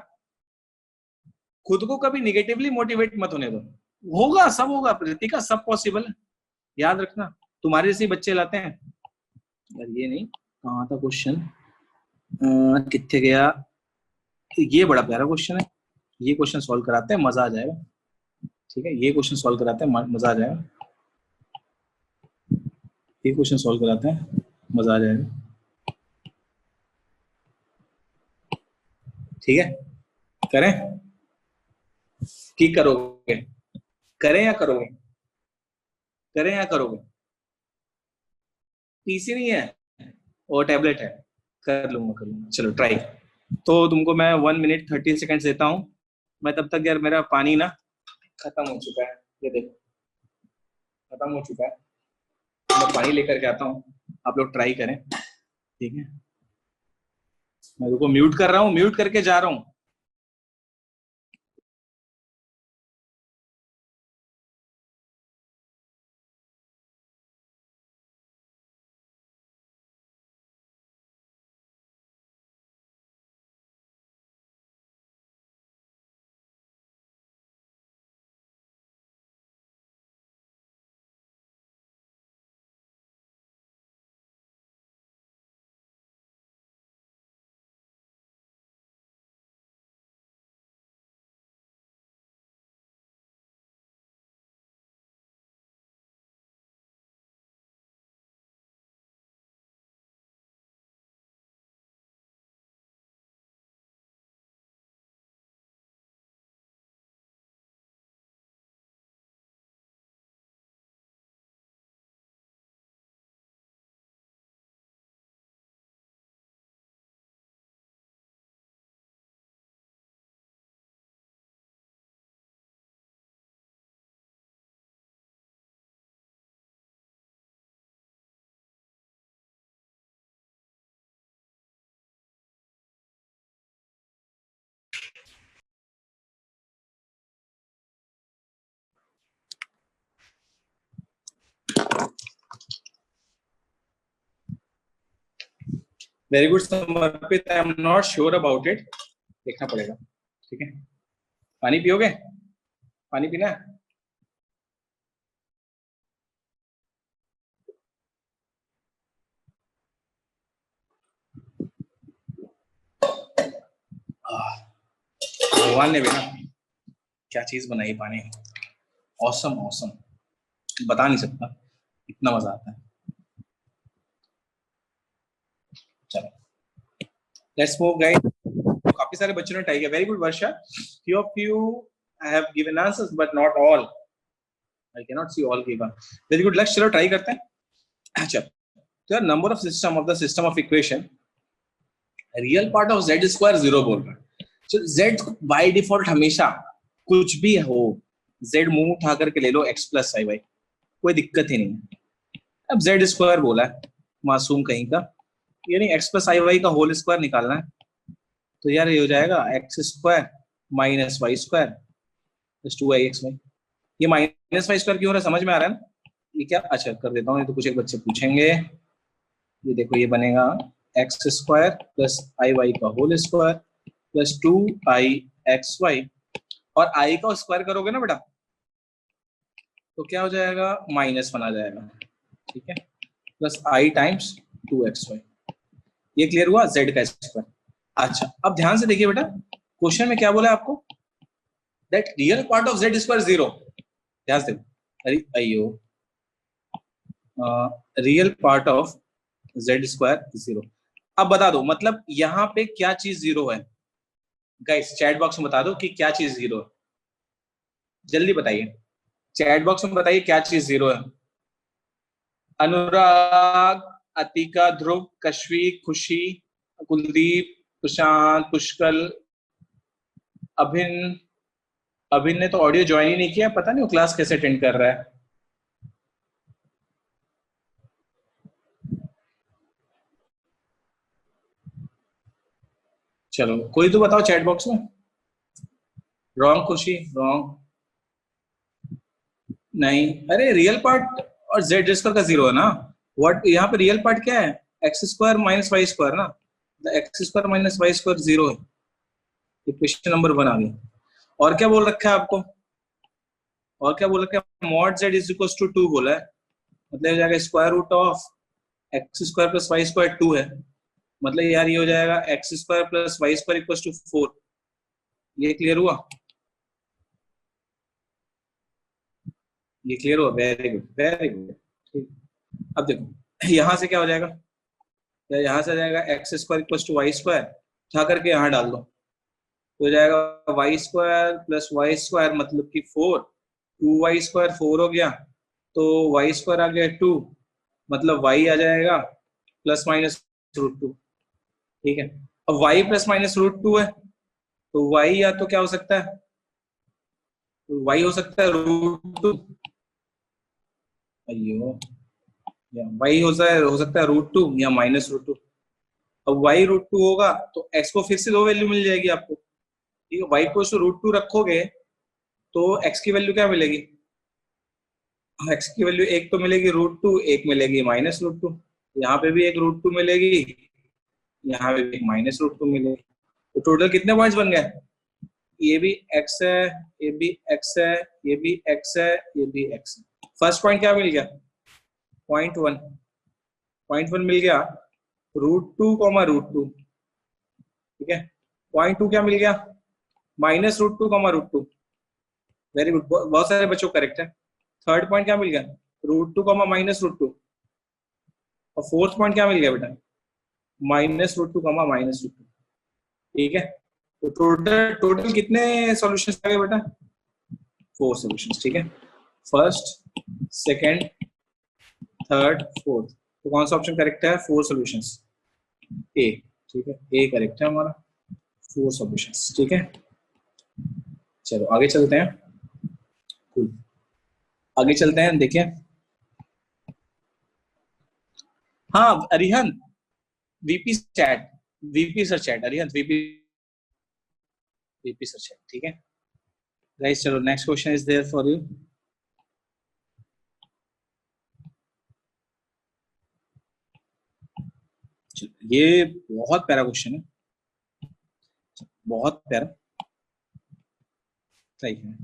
खुद को कभी निगेटिवली मोटिवेट मत होने दो, होगा, सब होगा प्रीतिका, सब पॉसिबल है, याद रखना। तुम्हारे जैसे बच्चे लाते हैं यार, ये नहीं, कहाँ था क्वेश्चन, कितने गया, ये बड़ा प्यारा क्वेश्चन है, ये क्वेश्चन सॉल्व कराते हैं, मजा आ जाएगा, ठीक है, ये क्वेश्चन सॉल्व कराते हैं, मजा आ जाएगा, ये क्वेश्चन सॉल्व कराते हैं, मजा आ जाएगा, ठीक है। करें कि करोगे, करें या करोगे, करें या करोगे? पीसी नहीं है और टैबलेट है, कर लूंगा, चलो ट्राई। तो तुमको मैं 1 मिनट 30 सेकंड देता हूँ, मैं तब तक यार मेरा पानी ना खत्म हो चुका है, ये देखो खत्म हो चुका है, मैं पानी लेकर के आता हूँ, आप लोग ट्राई करें, ठीक है। मैं रुको म्यूट कर रहा हूँ, म्यूट करके जा रहा हूँ। वेरी गुड समर्पित, आई am not sure about it, देखना पड़ेगा, ठीक है। पानी पियोगे? पानी पीना है? भगवान ने भी ना क्या चीज बनाई, पानी, ऑसम ऑसम, बता नहीं सकता, कितना मजा आता है। चलो लेट्स मूव गाइस। काफी सारे बच्चों ने ट्राई किया, very good Varsha. few of you have given answers but not all, I cannot see all given, very good लक्ष्य। चलो ट्राई करते हैं। अच्छा तो यार number of system of the system of equation real part of z square 0 बोल रहा है। तो z बाय डिफॉल्ट हमेशा कुछ भी हो, z मुंह उठा करके ले लो x प्लस आई वाई, कोई दिक्कत ही नहीं है। अब z स्क्वायर बोला है मासूम कहीं का, यानी x प्लस आई वाई का होल स्क्वायर निकालना है। तो यार ये हो जाएगा x square minus y square plus 2ix y. ये माइनस वाई स्क्वायर क्यों हो रहा है समझ में आ रहा है ना? ये क्या, अच्छा कर देता हूँ, ये तो कुछ एक बच्चे पूछेंगे। ये देखो ये बनेगा x square plus i y का होल स्क्वायर प्लस 2ixy, और आई का स्क्वायर करोगे ना बेटा तो क्या हो जाएगा, -1 आ जाएगा, ठीक है, प्लस आई टाइम्स 2xy। ये क्लियर हुआ z का स्क्वायर। अच्छा अब ध्यान से देखिए बेटा, क्वेश्चन में क्या बोला है आपको, that real part of z square 0। ध्यान से, अरे अयो, real part of z square 0। अब बता दो मतलब यहाँ पे क्या चीज 0 है गाइस, चैट बॉक्स में बता दो कि क्या चीज 0 है, जल्दी बताइए चैट बॉक्स में बताइए क्या चीज 0 है। अनुराग, अतिका, ध्रुव, कश्वी, खुशी, कुलदीप, प्रशांत, पुष्कल, अभिन ने तो ऑडियो ज्वाइन ही नहीं किया, पता नहीं वो क्लास कैसे अटेंड कर रहा है। चलो कोई तो बताओ चैट बॉक्स में। रॉन्ग खुशी, रॉन्ग नहीं, अरे रियल पार्ट और z स्क्वायर का 0 है ना। व्हाट यहाँ पे रियल पार्ट क्या है, x square minus y square ना, x square minus y square 0 है। इक्वेशन नंबर 1 आ गई। और क्या बोल रखा है आपको, और क्या बोल रखा है, mod z is equal to 2 बोला है, मतलब हो जाएगा square root of x square plus y square 2 है, मतलब यार ये हो जाएगा x square plus y square equal to 4। ये क्लियर हुआ, ये क्लियर हुआ, वेरी गुड वेरी गुड, ठीक। अब देखो यहां से क्या हो जाएगा, यहाँ से आ जाएगा x square equal to y square, उठा करके यहाँ डाल दो तो हो जाएगा y square plus y square मतलब कि 4, 2y स्क्वायर 4 हो गया, तो वाई स्क्वायर आ गया 2, मतलब y आ जाएगा प्लस माइनस रूट 2, ठीक है। अब y प्लस माइनस रूट 2 है तो y या तो क्या हो सकता है, तो y हो सकता है रूट 2, अयो या y हो सकता है रूट 2 या माइनस रूट 2। अब y रूट 2 होगा तो x को फिर से 2 वैल्यू मिल जाएगी आपको, ठीक है। y को रूट 2 रखोगे तो x की वैल्यू क्या मिलेगी, x की वैल्यू एक तो मिलेगी रूट 2, एक मिलेगी माइनस रूट 2, यहाँ पे भी एक रूट 2 मिलेगी, यहाँ पे भी एक माइनस रूट 2 मिलेगी, तो टोटल कितने पॉइंट्स बन गए, ये भी x है, ये भी x है, ये भी x है, ये भी x है। फर्स्ट पॉइंट क्या मिल गया, पॉइंट 1 मिल गया, रूट 2 कॉमा रूट 2, ठीक है। पॉइंट 2 क्या मिल गया, minus root 2 comma root 2, very good, बहुत सारे बच्चों करेक्ट है। थर्ड पॉइंट क्या मिल गया, रूट 2 कॉमा माइनस रूट 2, और फोर्थ पॉइंट क्या मिल गया बेटा, minus root 2 comma minus root 2, ठीक है। तो टोटल कितने सॉल्यूशंस आ गए बेटा, 4 सॉल्यूशंस, ठीक है। फर्स्ट, सेकंड, थर्ड, फोर्थ, तो कौन सा ऑप्शन करेक्ट है, 4 सॉल्यूशंस, ए, ठीक है, ए करेक्ट है हमारा, 4 सॉल्यूशंस, ठीक है। चलो आगे चलते हैं, cool. आगे चलते हैं, देखिए हाँ Arihan, VP sir chat, Arihan VP sir chat, ठीक है गाइस। चलो next question is there for you. ये बहुत प्यारा क्वेश्चन है, बहुत प्यारा, सही है।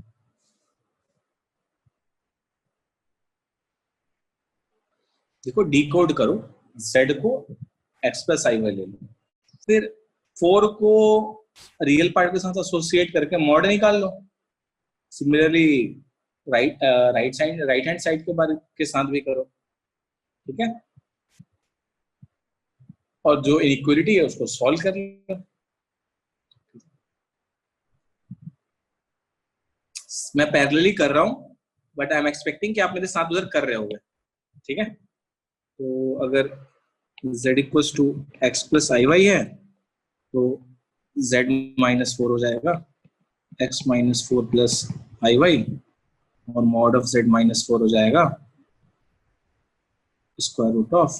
देखो डिकोड करो, z को x प्लस आई वाई ले लो, फिर 4 को रियल पार्ट के साथ एसोसिएट करके मॉड निकाल लो। सिमिलरली राइट हैंड साइड के बारे के साथ भी करो, ठीक है, और जो इनइक्वालिटी है उसको सॉल्व कर लिया। मैं पैरेलली कर रहा हूं, बट आई एम एक्सपेक्टिंग कि आप मेरे साथ उधर कर रहे होगे। ठीक है, तो अगर z equals to x plus i y है तो z माइनस 4 हो जाएगा x minus 4 plus i y, और मॉड ऑफ z माइनस 4 हो जाएगा square root of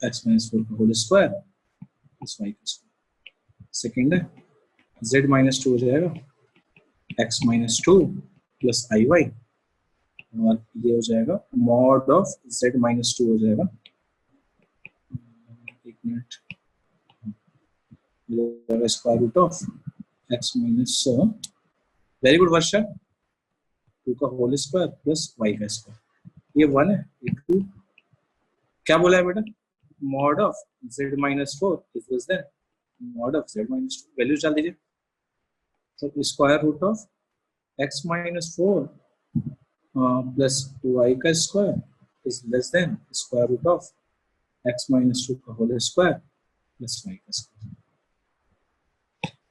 x minus 4 का होल स्क्वायर प्लस y का स्क्वायर। सेकेंड है z माइनस 2 हो जाएगा x minus 2 plus i y, और ये हो जाएगा मॉड ऑफ z माइनस 2 हो जाएगा, एक मिनट, square root of x minus, very good Varsha, 2 का होल स्क्वायर प्लस y का स्क्वायर। ये 1 है, ये 2, क्या बोला है बेटा, mod of z minus 4 is less than mod of z minus 2, value डाल दीजिए। तो square root of x minus 4 plus y का square is less than square root of x minus 2 का होल स्क्वायर प्लस y का square.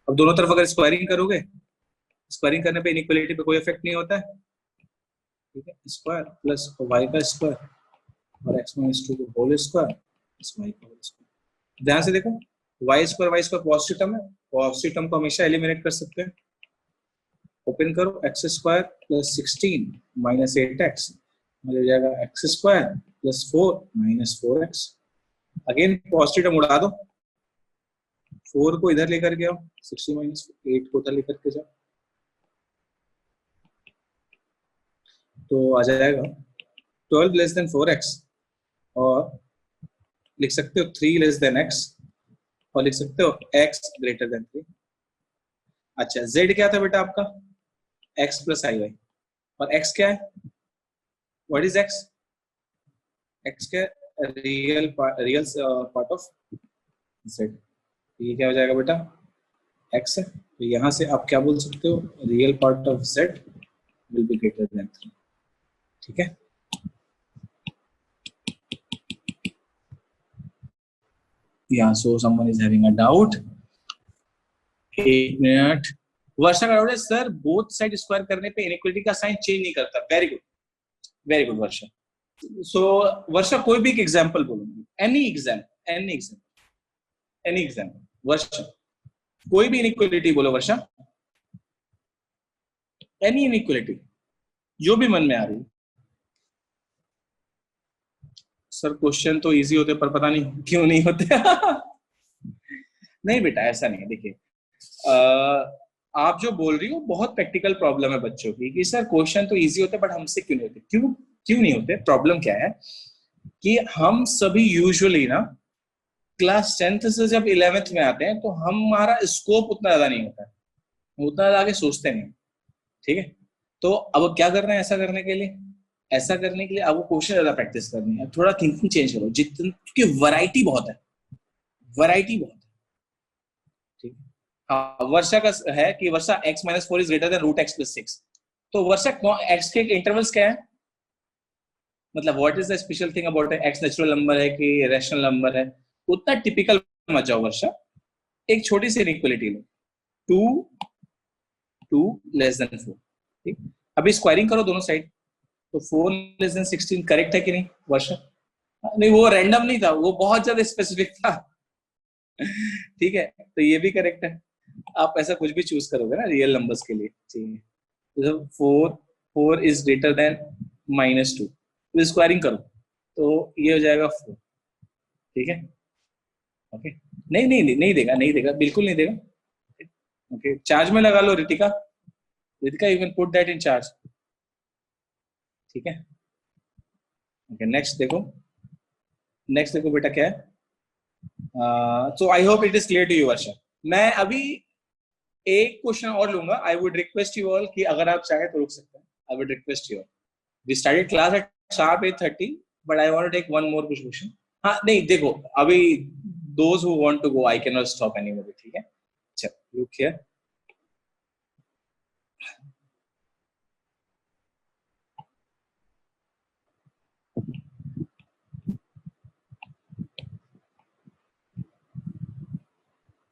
अब दोनों तरफ अगर स्क्वायरिंग करोगे, स्क्वायरिंग करने पे इनइक्वालिटी पे कोई इफेक्ट नहीं होता है। ठीक है, स्क्वायर प्लस y का स्क्वायर और x माइनस 2 का होल स्क्वायर प्लस y का होल स्क्वायर। ध्यान से देखो, y स्क्वायर पॉजिटिव टर्म है, पॉजिटिव टर्म को हमेशा एलिमिनेट कर सकते हैं। ओपन करो, x square plus 16 minus 8x मिल जाएगा x square plus 4 minus 4x। Again positive term उड़ा दो, 4 को इधर लेकर के आओ, 60 माइनस 8 को उधर लेकर के जाओ, तो आ जाएगा 12 लेस देन 4x, और लिख सकते हो 3 लेस देन x, और लिख सकते हो x ग्रेटर देन 3। अच्छा, z क्या था बेटा आपका, x प्लस आई वाई, और x क्या है, व्हाट इज x, x क्या है, रियल पार्ट ऑफ z। ये क्या हो जाएगा बेटा, x है, तो यहां से आप क्या बोल सकते हो, real part of z will be greater than 3। ठीक है, yeah, so someone is having a doubt, एक मिनट। वर्षा का डाउट है सर, बोथ साइड स्क्वायर करने पे इनइक्वालिटी का साइन चेंज नहीं करता। Very good, very good Varsha. So Varsha कोई भी एक एग्जांपल बोलो, any example, any example, any example, Varsha कोई भी इनइक्वालिटी बोलो वर्षा, एनी इनइक्वालिटी जो भी मन में आ रही। सर क्वेश्चन तो इजी होते पर पता नहीं क्यों नहीं होते। नहीं बेटा ऐसा नहीं है, देखिए आप जो बोल रही हो बहुत प्रैक्टिकल प्रॉब्लम है बच्चों की, कि सर क्वेश्चन तो इजी होते बट हमसे क्यों नहीं होते। क्यों क्यों नहीं होते, प्रॉब्लम क्या है कि हम सभी यूजुअली ना क्लास 10th से जब 11th में आते हैं तो हमारा स्कोप उतना ज्यादा नहीं होता है, उतना ज्यादा आगे सोचते नहीं। ठीक है, तो अब क्या करना है, ऐसा करने के लिए, ऐसा करने के लिए आपको क्वेश्चन ज्यादा प्रैक्टिस करनी है, थोड़ा थिंकिंग चेंज करो, जितनी, क्योंकि वैरायटी बहुत है, वैरायटी बहुत है। ठीक है, हाँ वर्षा का है कि Varsha x minus 4 is greater than root x plus 6, तो वर्षा x के इंटरवल्स क्या है, मतलब what is the special thing about x, natural number है कि रैशनल नंबर है, उतना टिपिकल मत जाओ वर्षा। एक छोटी सी इनइक्वालिटी लो, 2 लेस देन 4। ठीक, अभी स्क्वायरिंग करो दोनों साइड, तो 4 लेस देन 16 करेक्ट है कि नहीं वर्षा? नहीं, वो रैंडम नहीं था, वो बहुत ज्यादा स्पेसिफिक था। ठीक है, तो ये भी करेक्ट है। आप ऐसा कुछ भी चूज करोगे ना रियल नंबर्स के लिए, ठीक है, 4 इज ग्रेटर देन -2, तो स्क्वायरिंग करो तो ये हो जाएगा 4। ठीक है, ओके, नहीं नहीं नहीं देगा, नहीं देगा, बिल्कुल नहीं देगा। ओके, चार्ज में लगा लो Ritika, Ritika you can put that in charge. ठीक है, ओके, नेक्स्ट देखो, नेक्स्ट देखो बेटा क्या है। So I hope it is clear to you Varsha. मैं अभी एक क्वेश्चन और लूंगा, I would request you all कि अगर आप चाहे तो रुक सकते हैं, I would request you all. We started class at sharp 8:30 but I want to take one more question. हाँ नहीं देखो, अभी those who want to go I can not stop anybody. ठीक है, चलो लुक हियर,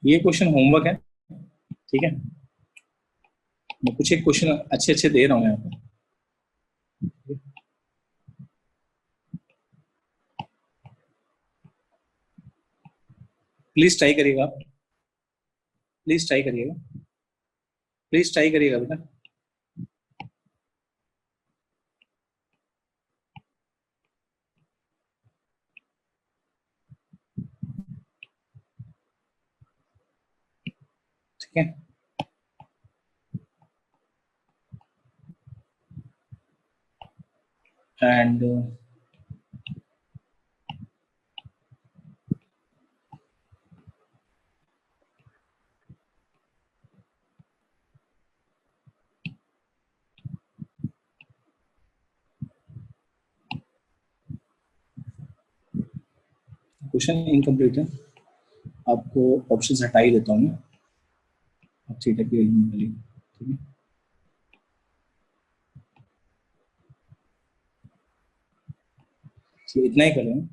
ये क्वेश्चन होमवर्क है, ठीक है। मैं कुछ एक क्वेश्चन अच्छे अच्छे दे रहा हूँ यहाँ पर। प्लीज ट्राई करिएगा, प्लीज ट्राई करिएगा, प्लीज ट्राई करिएगा बेटा। ठीक है, एंड क्वेश्चन इनकम्प्लीट है, आपको ऑप्शन हटा ही देता हूँ मैं, अब थीटा की वैल्यू, ठीक है। तो इतना ही करें,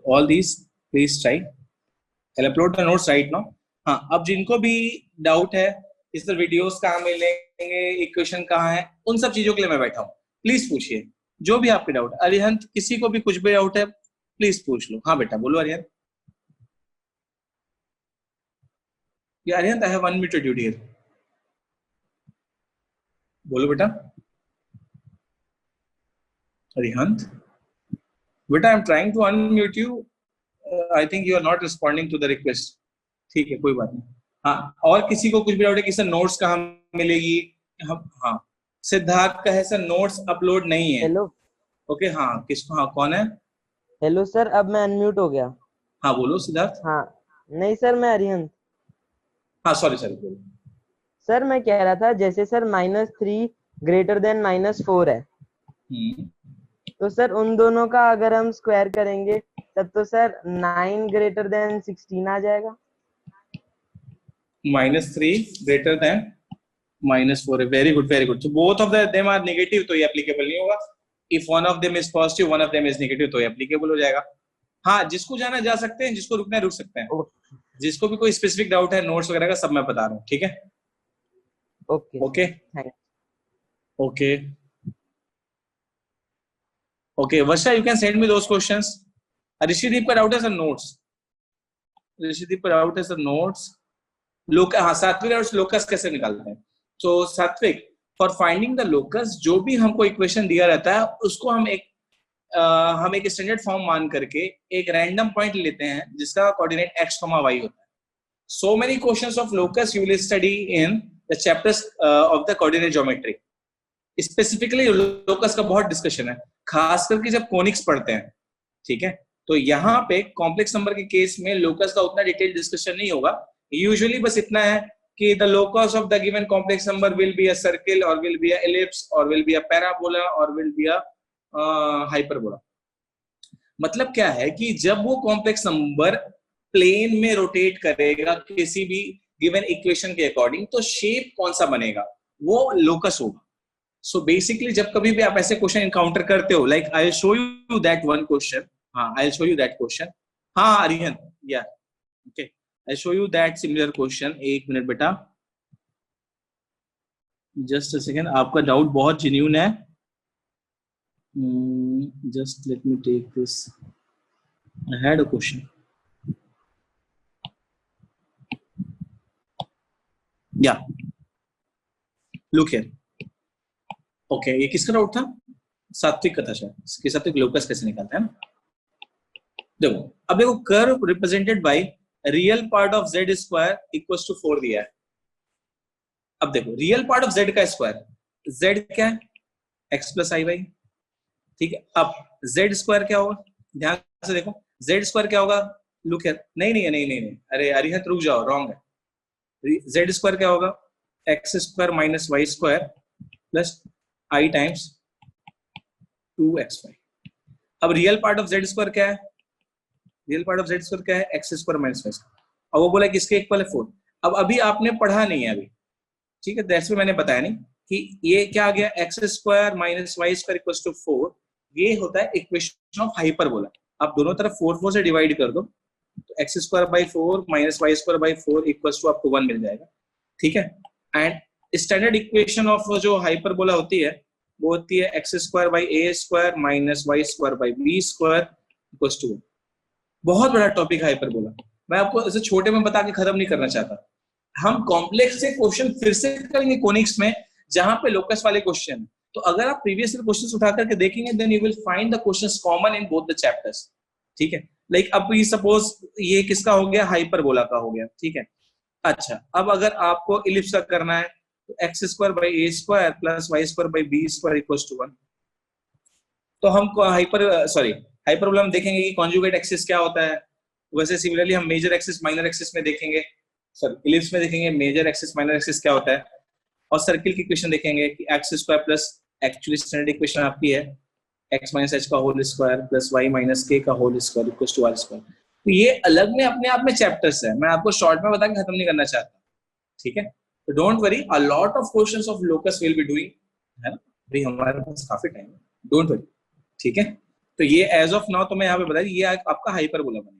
all these please try, I'll upload the notes right now। हाँ, अब जिनको भी डाउट है इस तरह वीडियोस कहाँ मिलेंगे, इक्वेशन कहाँ है, उन सब चीजों के लिए मैं बैठा हूँ, प्लीज पूछिए जो भी आपके डाउट। अरिहंत, किसी को भी कुछ भी डाउट है प्लीज पूछ लो। हाँ बेटा बोलो अरिहंत। या Arihant, I have 1 minute duty here. बोलो बेटा। अरिहंत बेटा, I am trying to unmute you, I think you are not responding to the request. ठीक है, कोई बात नहीं। हाँ, और किसी को कुछ भी डाउट है कि सर नोट्स कहाँ मिलेगी? हाँ, सिद्धार्थ का है सर, नोट्स अपलोड नहीं है। हेलो। ओके, हाँ किसको? हाँ कौन है? हेलो सर, अब मैं अनम्यूट हो गया। हाँ बोलो सिद्धार्थ। हाँ नहीं सर, मैं अरिहंत। हाँ सॉरी सॉरी, बोलो। सर मैं कह रहा था, जैसे सर -3 ग्रेटर देन -4 है, तो सर उन दोनों का अगर हम स्क्वायर करेंगे तब तो सर 9 ग्रेटर देन 16 आ जाएगा। -3 ग्रेटर देन -4 है, वेरी गुड वेरी गुड। तो both of them are negative, तो ये एप्लीकेबल नहीं होगा। If one of them is positive, one of them is negative, तो ये एप्लीकेबल हो जाएगा। हाँ, जिसको जाना जा सकते हैं, जिसको रुकना है रुक सकते हैं। जिसको भी कोई स्पेसिफिक डाउट है नोट्स वगैरह का, सब मैं बता रहा हूँ, ठीक है। Okay okay thank okay okay, Varsha you can send me those questions. Rishideep का डाउट है सर नोट्स, ऋषिदीप का डाउट है सर नोट्स। लोक, हाँ सात्विक और लोकस कैसे निकालते हैं? तो सात्विक, फॉर फाइंडिंग द लोकस जो भी हमको इक्वेशन दिया रहता है उसको हम एक स्टैंडर्ड फॉर्म मान करके एक रैंडम पॉइंट लेते हैं जिसका कोऑर्डिनेट x, y होता है। So many questions of locus you will study in the chapters of the coordinate geometry. Specifically locus का बहुत डिस्कशन है, खास करके जब कोनिक्स पढ़ते हैं, ठीक है। तो यहाँ पे कॉम्प्लेक्स नंबर के केस में लोकस का उतना डिटेल डिस्कशन नहीं होगा। यूजुअली बस इतना है कि the locus of the given complex number will be a circle और विल बी अ एलिप्स और विल बी अ पैराबोला और विल बी अ हाइपरबोला। मतलब क्या है कि जब वो कॉम्प्लेक्स नंबर प्लेन में रोटेट करेगा किसी भी गिवन इक्वेशन के अकॉर्डिंग, तो शेप कौन सा बनेगा, वो लोकस होगा। सो बेसिकली जब कभी भी आप ऐसे क्वेश्चन एनकाउंटर करते हो, like I will show you that one question. हाँ, I will show you that question. हाँ Arihant, yeah okay, I show you that similar question. एक मिनट बेटा, जस्ट अ सेकेंड। आपका डाउट बहुत जेन्युइन है, just let me take this. I had a question. Yeah, look here. Okay, ये किसका doubt था? सात्विक का था शायद, कि सात्विक लोकस कैसे निकालते हैं ना। देखो, अब देखो, curve represented by real part of z square equals to 4 दिया है। अब देखो, रियल पार्ट ऑफ z का स्क्वायर, z क्या है? x प्लस आई वाई, ठीक है। अब z स्क्वायर क्या होगा? ध्यान से देखो, z स्क्वायर क्या होगा? लुक हियर, नहीं, अरे अरिहंत रुक जाओ, रॉन्ग है। z स्क्वायर क्या होगा? x square minus y square plus i times 2xy। अब real part of z square क्या है? Real part of z square क्या है? x square minus y square. अब वो बोला किसके इक्वल है? 4। अब अभी आपने पढ़ा नहीं है अभी, ठीक है, दैट्स मैंने बताया नहीं कि ये क्या आ गया, x square minus y square equals to 4। ये होता है इक्वेशन ऑफ हाइपरबोला। आप दोनों तरफ 4 से डिवाइड कर दो, तो x square by 4 minus y square by 4 equals to आपको 1 मिल जाएगा, ठीक है। एंड स्टैंडर्ड इक्वेशन ऑफ जो हाइपरबोला होती है वो होती है x square by a square minus y square by b square equals to 1। बहुत बड़ा टॉपिक हाइपरबोला, मैं आपको ऐसे छोटे में बता के खत्म नहीं करना चाहता। हम कॉम्प्लेक्स से क्वेश्चन फिर से करेंगे कोनिक्स में, जहां पे लोकस वाले क्वेश्चन। तो अगर आप प्रीवियस ईयर क्वेश्चंस उठा करके देखेंगे, then you will find the questions common in both the chapters, ठीक है। लाइक अब ये सपोज ये किसका हो गया, हाइपरबोला का हो गया, ठीक है। अच्छा, अब अगर आपको इलिप्स का करना है तो x square by a square plus y square by b square equals to 1। तो हम हाइपरबोला में देखेंगे कि कॉन्जुगेट एक्सिस क्या होता है। वैसे सिमिलरली हम मेजर एक्सिस माइनर एक्सिस में देखेंगे, इलिप्स में देखेंगे मेजर एक्सिस माइनर एक्सिस क्या होता है, और सर्किल की इक्वेशन देखेंगे कि x square plus actually standard equation आपकी है एक्स माइनस एच का whole square plus y minus k का whole square equals to r square. तो ये अलग में अपने आप में चैप्टर्स है, मैं आपको शॉर्ट में बता के खत्म नहीं करना चाहता, ठीक है। तो don't worry, a lot of questions of locus will be doing, है ना, अभी हमारे पास काफी टाइम है, डोंट वरी, ठीक है। तो ये एज ऑफ नाउ तो मैं यहाँ पे बता दी, ये आपका हाइपरबोला बनेगा,